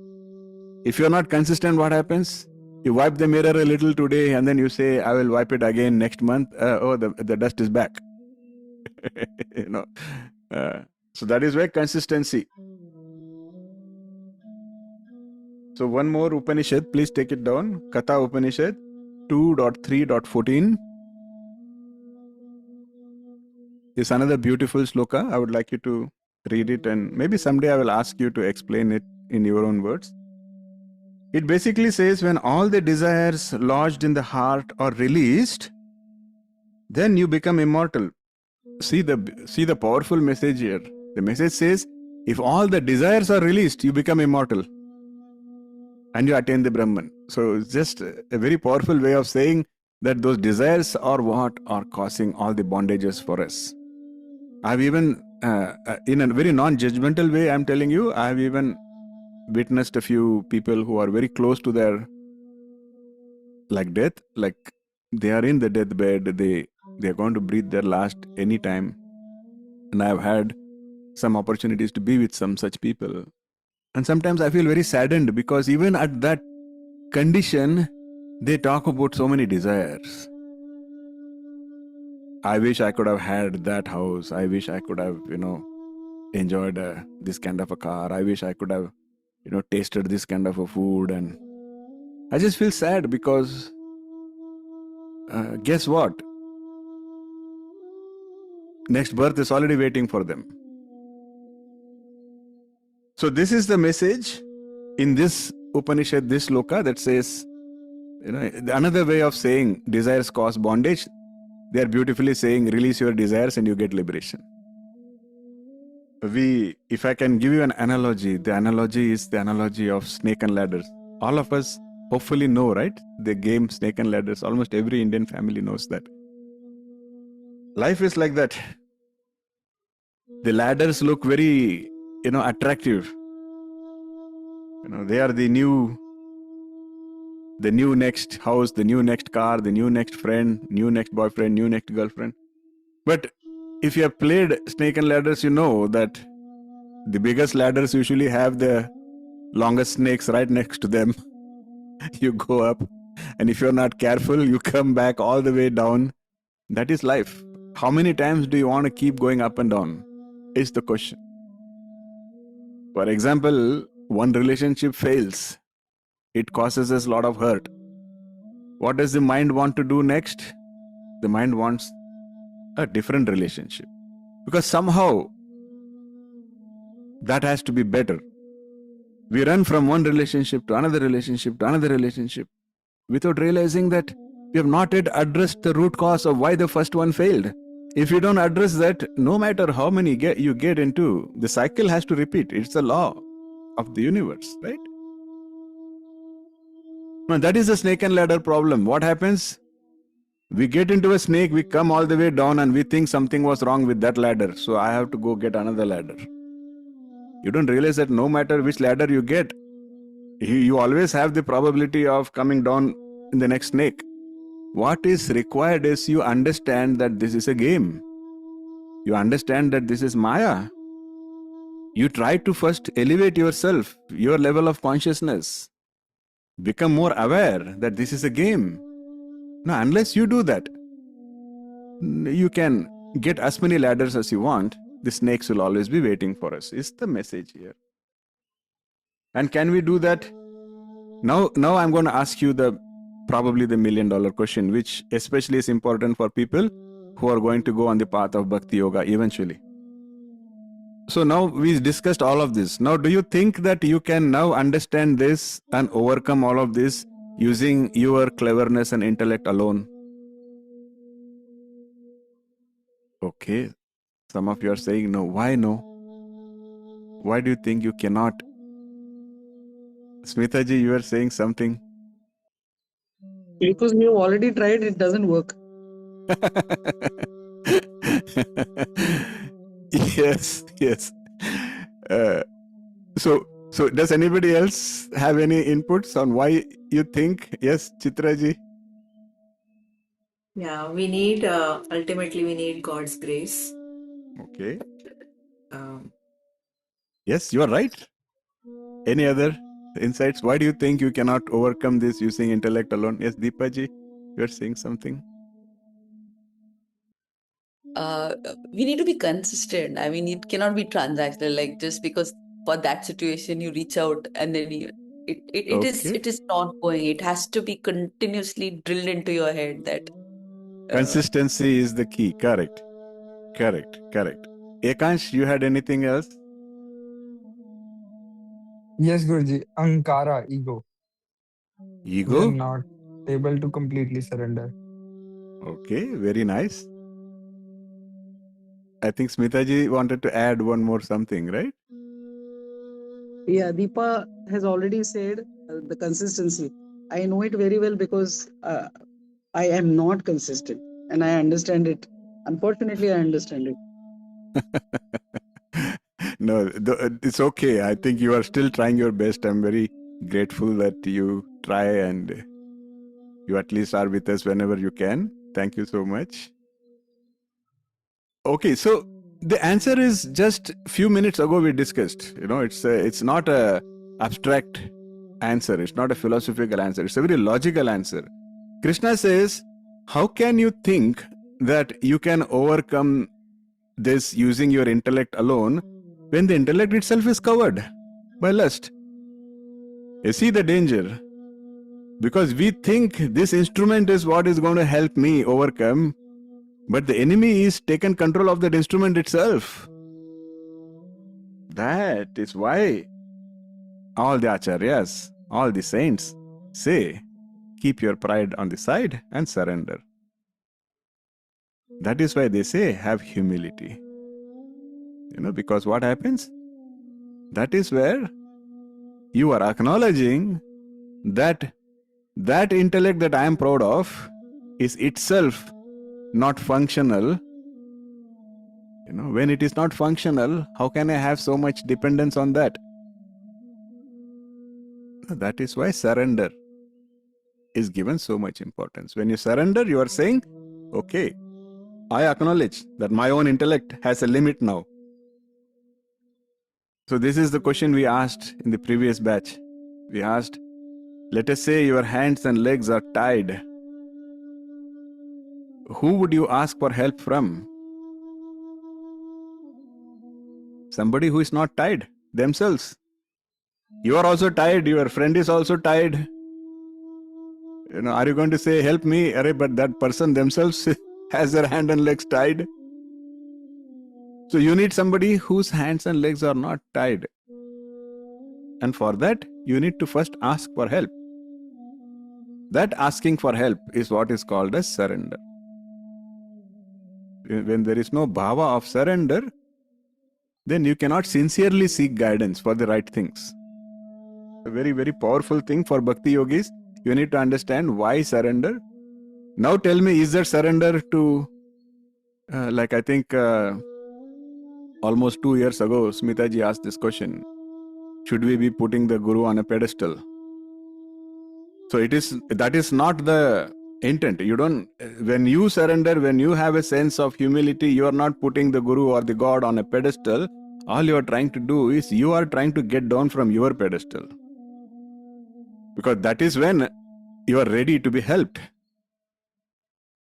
If you're not consistent, what happens? You wipe the mirror a little today and then you say, I will wipe it again next month. The dust is back. So that is where consistency. So one more Upanishad, please take it down. Katha Upanishad 2.3.14 is another beautiful sloka. I would like you to read it, and maybe someday I will ask you to explain it in your own words. It basically says, when all the desires lodged in the heart are released, then you become immortal. See the powerful message here. The message says, if all the desires are released, you become immortal and you attain the Brahman. So it's just a very powerful way of saying that those desires are what are causing all the bondages for us. I've even, in a very non-judgmental way, I'm telling you, I've even witnessed a few people who are very close to their death, like they are in the deathbed, they are going to breathe their last any time. And I've had some opportunities to be with some such people. And sometimes I feel very saddened, because even at that condition, they talk about so many desires. I wish I could have had that house. I wish I could have, enjoyed this kind of a car. I wish I could have, tasted this kind of a food. And I just feel sad, because guess what? Next birth is already waiting for them. So this is the message in this Upanishad, this sloka, that says, another way of saying desires cause bondage. They are beautifully saying, release your desires and you get liberation. If I can give you an analogy, the analogy is the analogy of snake and ladders. All of us hopefully know, right? The game Snake and Ladders. Almost every Indian family knows that. Life is like that. The ladders look very, attractive. They are the new next house, the new next car, the new next friend, new next boyfriend, new next girlfriend. But if you have played Snake and Ladders, you know that the biggest ladders usually have the longest snakes right next to them. You go up, and if you're not careful, you come back all the way down. That is life. How many times do you want to keep going up and down? Is the question. For example, one relationship fails. It causes us a lot of hurt. What does the mind want to do next? The mind wants a different relationship. Because somehow that has to be better. We run from one relationship to another relationship to another relationship without realizing that we have not yet addressed the root cause of why the first one failed. If you don't address that, no matter how many you get into, the cycle has to repeat. It's the law of the universe, right? Now, that is the snake and ladder problem. What happens? We get into a snake, we come all the way down, and we think something was wrong with that ladder, so I have to go get another ladder. You don't realize that no matter which ladder you get, you always have the probability of coming down in the next snake. What is required is you understand that this is a game. You understand that this is Maya. You try to first elevate yourself, your level of consciousness. Become more aware that this is a game. Now, unless you do that, you can get as many ladders as you want. The snakes will always be waiting for us, is the message here. And can we do that? Now I'm going to ask you probably the $1 million question, which especially is important for people who are going to go on the path of Bhakti Yoga eventually. So now we discussed all of this. Now, do you think that you can now understand this and overcome all of this using your cleverness and intellect alone? Okay. Some of you are saying no. Why no? Why do you think you cannot? Smita ji, you are saying something. Because we have already tried, it doesn't work. Yes. Uh, so does anybody else have any inputs on why you think? Yes, Chitraji. Yeah, ultimately, we need God's grace. Okay. Um, Yes, you are right. Any other insights? Why do you think you cannot overcome this using intellect alone? Yes, Deepaji, you are saying something. We need to be consistent. I mean, it cannot be transactional. Like just because for that situation you reach out and then it is not going. It has to be continuously drilled into your head that Consistency is the key. Correct. Ekansh, you had anything else? Yes, Guruji. Ankara, ego. We are Ego? not able to completely surrender. Okay, very nice. I think Smitaji wanted to add one more something, right? Yeah, Deepa has already said the consistency. I know it very well because I am not consistent and I understand it. Unfortunately, I understand it. No, it's okay. I think you are still trying your best. I'm very grateful that you try and you at least are with us whenever you can. Thank you so much. Okay, so the answer is just few minutes ago we discussed. It's not a abstract answer. It's not a philosophical answer. It's a very logical answer. Krishna says, how can you think that you can overcome this using your intellect alone when the intellect itself is covered by lust? You see the danger? Because we think this instrument is what is going to help me overcome, but the enemy is taken control of that instrument itself. That is why all the acharyas, all the saints say, keep your pride on the side and surrender. That is why they say, have humility. Because what happens? That is where you are acknowledging that intellect that I am proud of is itself not functional. When it is not functional, how can I have so much dependence on that? That is why surrender is given so much importance. When you surrender, you are saying, okay, I acknowledge that my own intellect has a limit now. So this is the question we asked in the previous batch. We asked, let us say your hands and legs are tied. Who would you ask for help from? Somebody who is not tied themselves. You are also tied, your friend is also tied. Are you going to say, help me? But that person themselves has their hand and legs tied. So you need somebody whose hands and legs are not tied. And for that, you need to first ask for help. That asking for help is what is called as surrender. When there is no bhava of surrender, then you cannot sincerely seek guidance for the right things. A very, very powerful thing for bhakti yogis. You need to understand why surrender. Now tell me, is there surrender to, I think almost 2 years ago, Smitaji asked this question. Should we be putting the guru on a pedestal? So that is not the intent. When you surrender, when you have a sense of humility, you are not putting the guru or the God on a pedestal. All you are trying to do is you are trying to get down from your pedestal. Because that is when you are ready to be helped.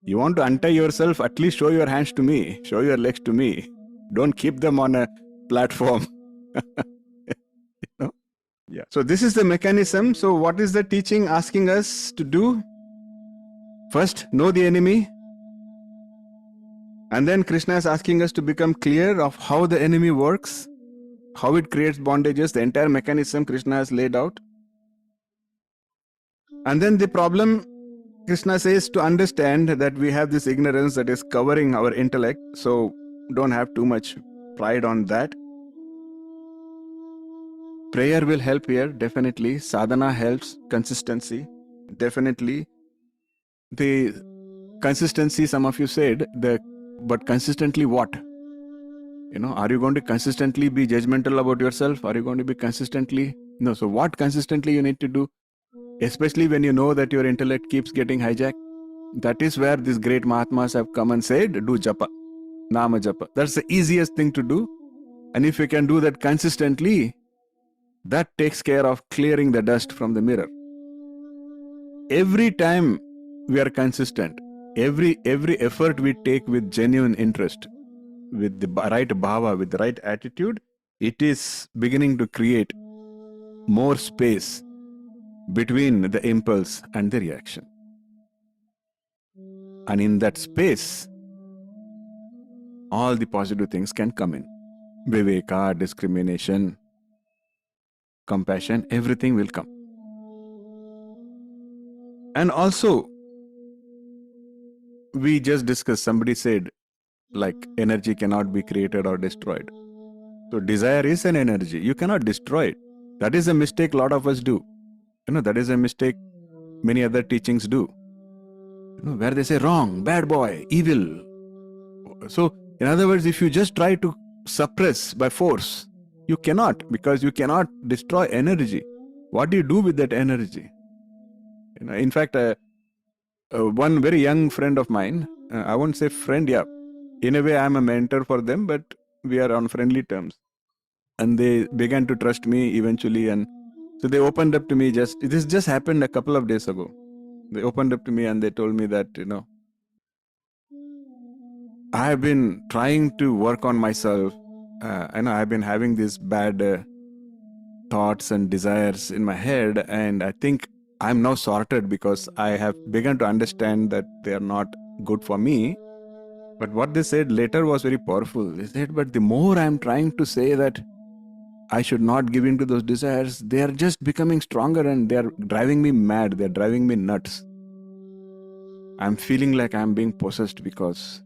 You want to untie yourself, at least show your hands to me, show your legs to me. Don't keep them on a platform. Yeah. So this is the mechanism. So what is the teaching asking us to do? First, know the enemy. And then Krishna is asking us to become clear of how the enemy works, how it creates bondages, the entire mechanism Krishna has laid out. And then the problem, Krishna says to understand that we have this ignorance that is covering our intellect. So don't have too much pride on that. Prayer will help here, definitely. Sadhana helps, consistency, definitely. the consistency, some of you said, but consistently what? Are you going to consistently be judgmental about yourself? Are you going to be consistently? No. So what consistently you need to do? Especially when you know that your intellect keeps getting hijacked. That is where these great Mahatmas have come and said, do japa, nama japa. That's the easiest thing to do. And if you can do that consistently, that takes care of clearing the dust from the mirror. Every time we are consistent, every effort we take with genuine interest, with the right bhava, with the right attitude, it is beginning to create more space between the impulse and the reaction. And in that space, all the positive things can come in. Viveka, discrimination, compassion, everything will come. And also, we just discussed, somebody said, like energy cannot be created or destroyed. So desire is an energy. You cannot destroy it. That is a mistake a lot of us do. That is a mistake many other teachings do. Where they say wrong, bad boy, evil. So, in other words, if you just try to suppress by force, you cannot, because you cannot destroy energy. What do you do with that energy? In fact, one very young friend of mine, I won't say friend, yeah, in a way I am a mentor for them, but we are on friendly terms. And they began to trust me eventually, and so they opened up to me. This just happened a couple of days ago. They opened up to me and they told me that, I have been trying to work on myself. I have been having these bad thoughts and desires in my head, and I think I'm now sorted because I have begun to understand that they are not good for me. But what they said later was very powerful. They said, but the more I'm trying to say that I should not give in to those desires, they are just becoming stronger and they are driving me mad. They are driving me nuts. I'm feeling like I'm being possessed because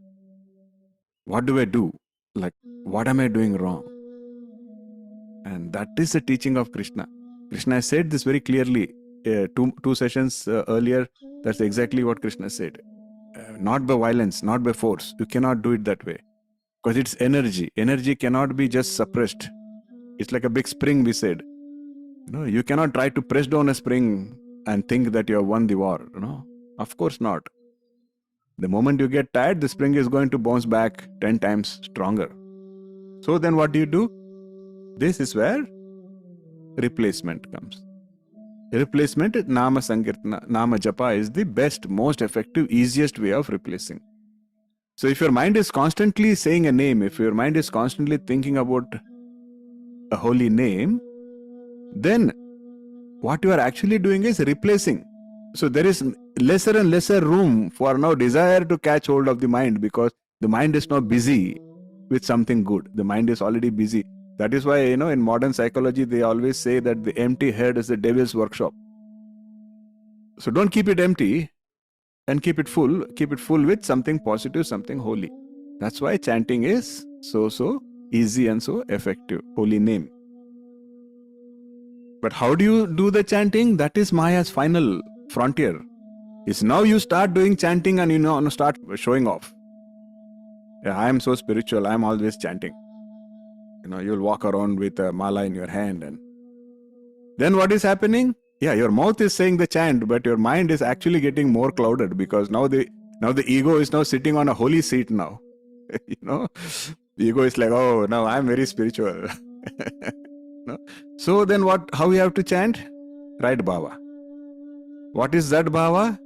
what do I do? Like, what am I doing wrong? And that is the teaching of Krishna. Krishna said this very clearly. Two sessions earlier, that's exactly what Krishna said. Not by violence, not by force. You cannot do it that way. Because it's energy. Energy cannot be just suppressed. It's like a big spring, we said. You cannot try to press down a spring and think that you have won the war. Of course not. The moment you get tired, the spring is going to bounce back 10 times stronger. So then what do? This is where replacement comes. Replacement, Nama Sankirtana, Nama Japa is the best, most effective, easiest way of replacing. So if your mind is constantly saying a name, if your mind is constantly thinking about a holy name, then what you are actually doing is replacing. So there is lesser and lesser room for now desire to catch hold of the mind, because the mind is now busy with something good. The mind is already busy. That is why, in modern psychology, they always say that the empty head is the devil's workshop. So don't keep it empty and keep it full. Keep it full with something positive, something holy. That's why chanting is so easy and so effective. Holy name. But how do you do the chanting? That is Maya's final frontier. Is now you start doing chanting and start showing off. Yeah, I am so spiritual. I am always chanting. You'll walk around with a mala in your hand, and then what is happening? Yeah, your mouth is saying the chant, but your mind is actually getting more clouded, because now the ego is now sitting on a holy seat now. The ego is like, oh, now I'm very spiritual. So then how we have to chant? Right bhava. What is that bhava?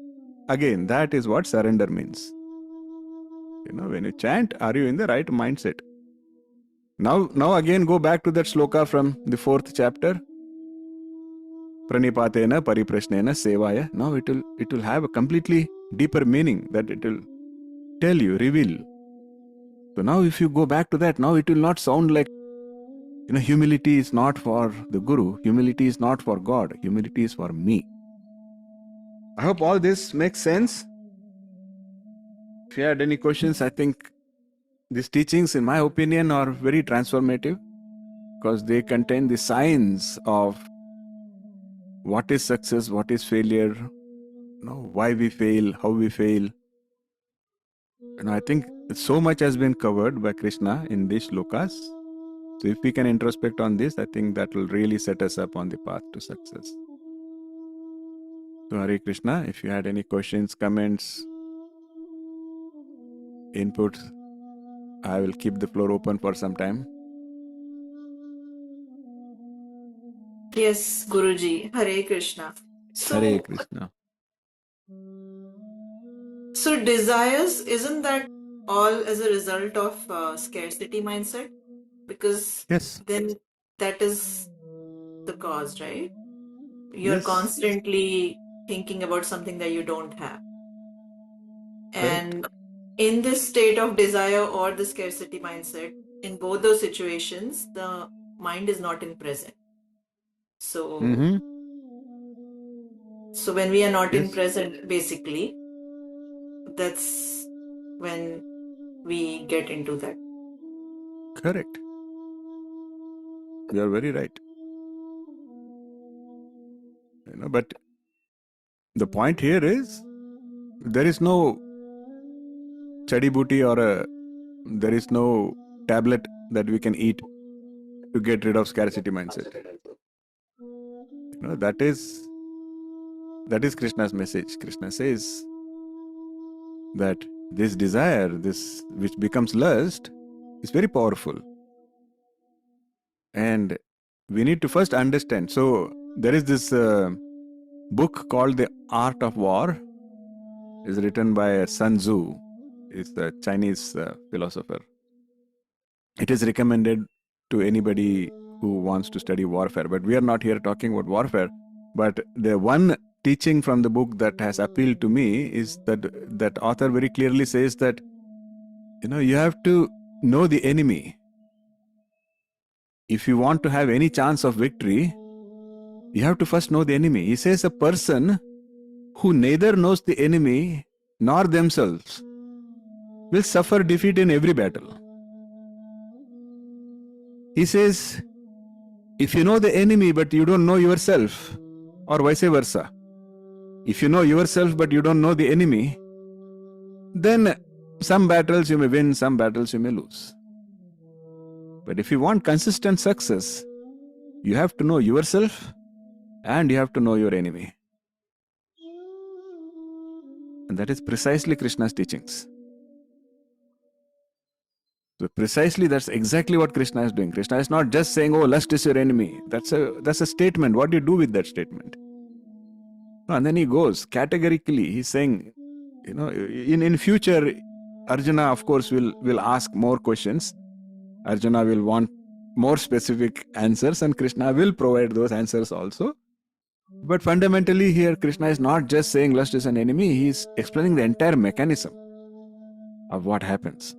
Again, that is what surrender means. When you chant, are you in the right mindset? Now again go back to that sloka from the 4th chapter. Pranipatena pariprashnena sevaya. Now it will have a completely deeper meaning that it will tell you, reveal. So now if you go back to that, now it will not sound like, humility is not for the Guru, humility is not for God, humility is for me. I hope all this makes sense. If you had any questions, I think these teachings, in my opinion, are very transformative, because they contain the signs of what is success, what is failure, why we fail, how we fail. I think so much has been covered by Krishna in these shlokas. So if we can introspect on this, I think that will really set us up on the path to success. So Hare Krishna, if you had any questions, comments, inputs, I will keep the floor open for some time. Yes, Guruji. Hare Krishna. Hare Krishna. So desires, isn't that all as a result of scarcity mindset? Because Yes. then that is the cause, right? You're Yes. constantly thinking about something that you don't have. Correct. And in this state of desire or the scarcity mindset, in both those situations, the mind is not in present. So, so when we are not in present, basically, that's when we get into that. Correct. You are very right. But the point here is there is no chadi booty or there is no tablet that we can eat to get rid of scarcity mindset. That is Krishna's message. Krishna says that this desire, this which becomes lust, is very powerful. And we need to first understand. So there is this book called The Art of War. It's written by Sun Tzu. It's a Chinese philosopher. It is recommended to anybody who wants to study warfare. But we are not here talking about warfare. But the one teaching from the book that has appealed to me is that author very clearly says that you have to know the enemy. If you want to have any chance of victory, you have to first know the enemy. He says a person who neither knows the enemy nor themselves will suffer defeat in every battle. He says, if you know the enemy but you don't know yourself, or vice versa, if you know yourself but you don't know the enemy, then some battles you may win, some battles you may lose. But if you want consistent success, you have to know yourself and you have to know your enemy. And that is precisely Krishna's teachings. So precisely that's exactly what Krishna is doing. Krishna is not just saying, oh, lust is your enemy. That's a statement. What do you do with that statement? And then he goes categorically. He's saying, in future, Arjuna, of course, will ask more questions. Arjuna will want more specific answers and Krishna will provide those answers also. But fundamentally here, Krishna is not just saying lust is an enemy. He's explaining the entire mechanism of what happens.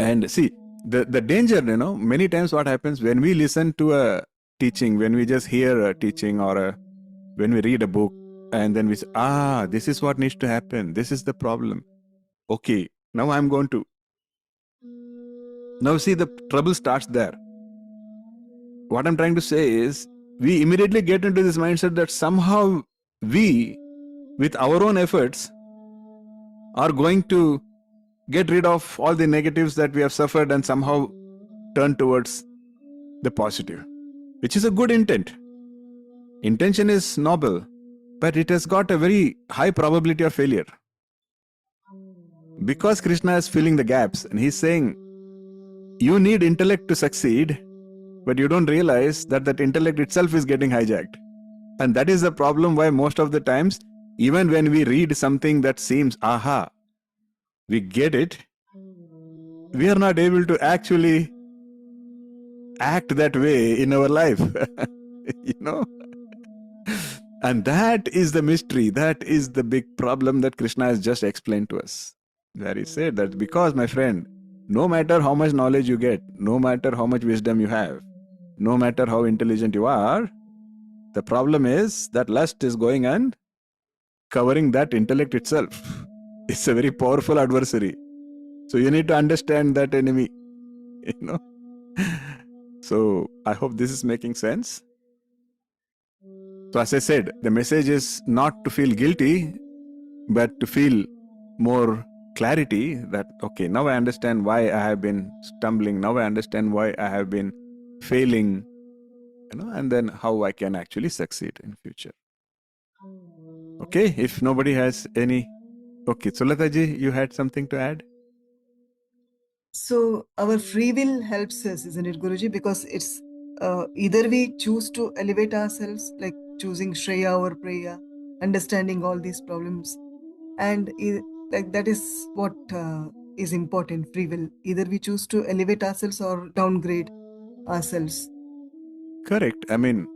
And see, the danger, many times what happens when we listen to a teaching, when we just hear a teaching or when we read a book and then we say, this is what needs to happen. This is the problem. Okay, now I'm going to. Now see, the trouble starts there. What I'm trying to say is, we immediately get into this mindset that somehow we, with our own efforts, are going to get rid of all the negatives that we have suffered and somehow turn towards the positive, which is a good intent. Intention is noble, but it has got a very high probability of failure. Because Krishna is filling the gaps and he's saying, you need intellect to succeed, but you don't realize that intellect itself is getting hijacked. And that is the problem why most of the times, even when we read something that seems, we get it, we are not able to actually act that way in our life. And that is the mystery. That is the big problem that Krishna has just explained to us. Where he said that because, my friend, no matter how much knowledge you get, no matter how much wisdom you have, no matter how intelligent you are, the problem is that lust is going and covering that intellect itself. It's a very powerful adversary. So you need to understand that enemy. So I hope this is making sense. So as I said, the message is not to feel guilty, but to feel more clarity that, okay, now I understand why I have been stumbling, now I understand why I have been failing, and then how I can actually succeed in future. Okay, if nobody has any. Okay, Sulataji, you had something to add? So our free will helps us, isn't it, Guruji? Because it's either we choose to elevate ourselves, like choosing Shreya or Preya, understanding all these problems, and like that is what is important. Free will. Either we choose to elevate ourselves or downgrade ourselves. Correct. I mean,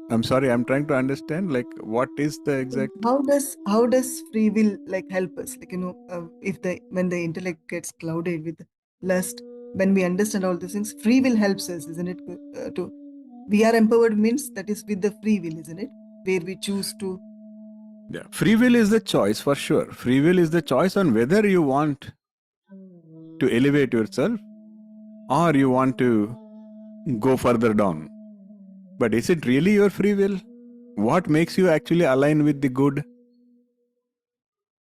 I'm sorry, I'm trying to understand, like, what is the exact. How does free will like help us? Like, if when the intellect gets clouded with lust, when we understand all these things, free will helps us, isn't it? To we are empowered means that is with the free will, isn't it? Where we choose to. Yeah, free will is the choice for sure. Free will is the choice on whether you want to elevate yourself or you want to go further down. But is it really your free will? What makes you actually align with the good?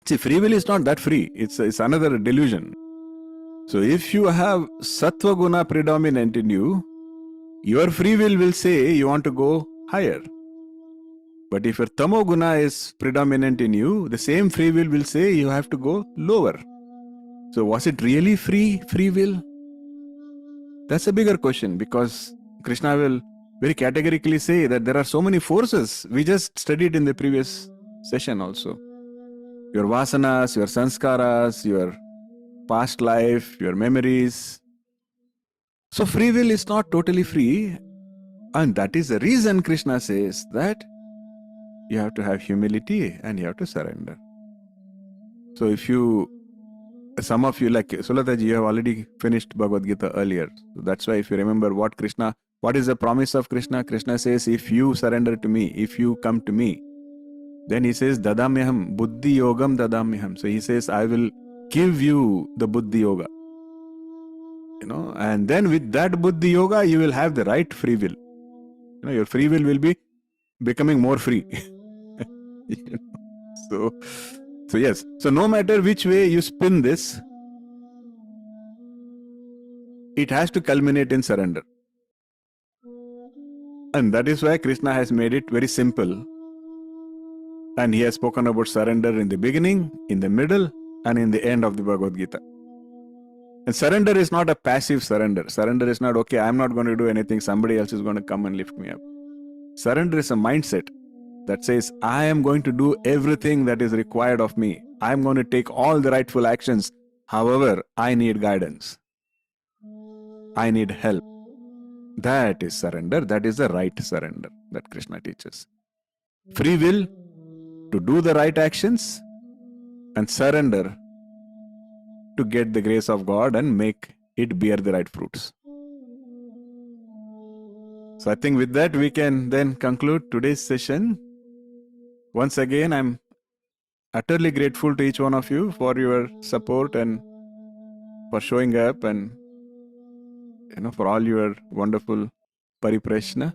See, free will is not that free. It's another delusion. So if you have sattva guna predominant in you, your free will say you want to go higher. But if your tamo guna is predominant in you, the same free will say you have to go lower. So was it really free will? That's a bigger question, because Krishna will very categorically say that there are so many forces. We just studied in the previous session also. Your vasanas, your sanskaras, your past life, your memories. So free will is not totally free. And that is the reason Krishna says that you have to have humility and you have to surrender. So if you, some of you, like Sulataji, you have already finished Bhagavad Gita earlier. So that's why if you remember what is the promise of Krishna? Krishna says, if you surrender to me, if you come to me, then he says, Dadamyaham, Buddhi Yogam Dadamyaham. So he says, I will give you the Buddhi Yoga. And then with that Buddhi Yoga, you will have the right free will. Your free will be becoming more free. So yes. So no matter which way you spin this, it has to culminate in surrender. And that is why Krishna has made it very simple. And he has spoken about surrender in the beginning, in the middle, and in the end of the Bhagavad Gita. And surrender is not a passive surrender. Surrender is not, okay, I'm not going to do anything, somebody else is going to come and lift me up. Surrender is a mindset that says, I am going to do everything that is required of me. I am going to take all the rightful actions. However, I need guidance. I need help. That is surrender. That is the right surrender that Krishna teaches. Free will to do the right actions and surrender to get the grace of God and make it bear the right fruits. So I think with that we can then conclude today's session. Once again, I'm utterly grateful to each one of you for your support and for showing up, and for all your wonderful pariprashna.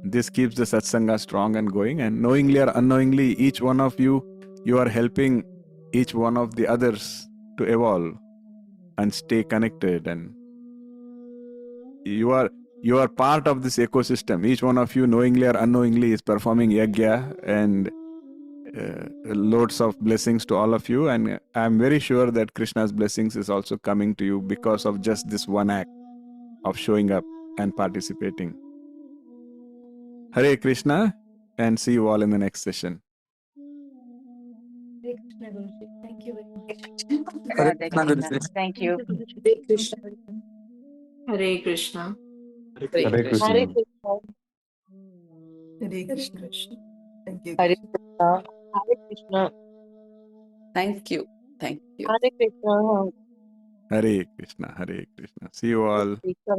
This keeps the satsanga strong and going, and knowingly or unknowingly, each one of you are helping each one of the others to evolve and stay connected, and you are part of this ecosystem. Each one of you, knowingly or unknowingly, is performing yajna, and loads of blessings to all of you. And I'm very sure that Krishna's blessings is also coming to you because of just this one act of showing up and participating. Hare Krishna, and see you all in the next session. Hare Krishna, Guruji. Thank you very much. Hare Radhe Krishna, Krishna. Guruji. Thank you. Hare Krishna. Hare Krishna. Hare Hare Krishna. Krishna. Hare Krishna. Thank you. Hare Krishna. Hare Krishna. Thank you. Thank you. Hare Krishna. Hare Krishna, Hare Krishna. See you all. Krishna.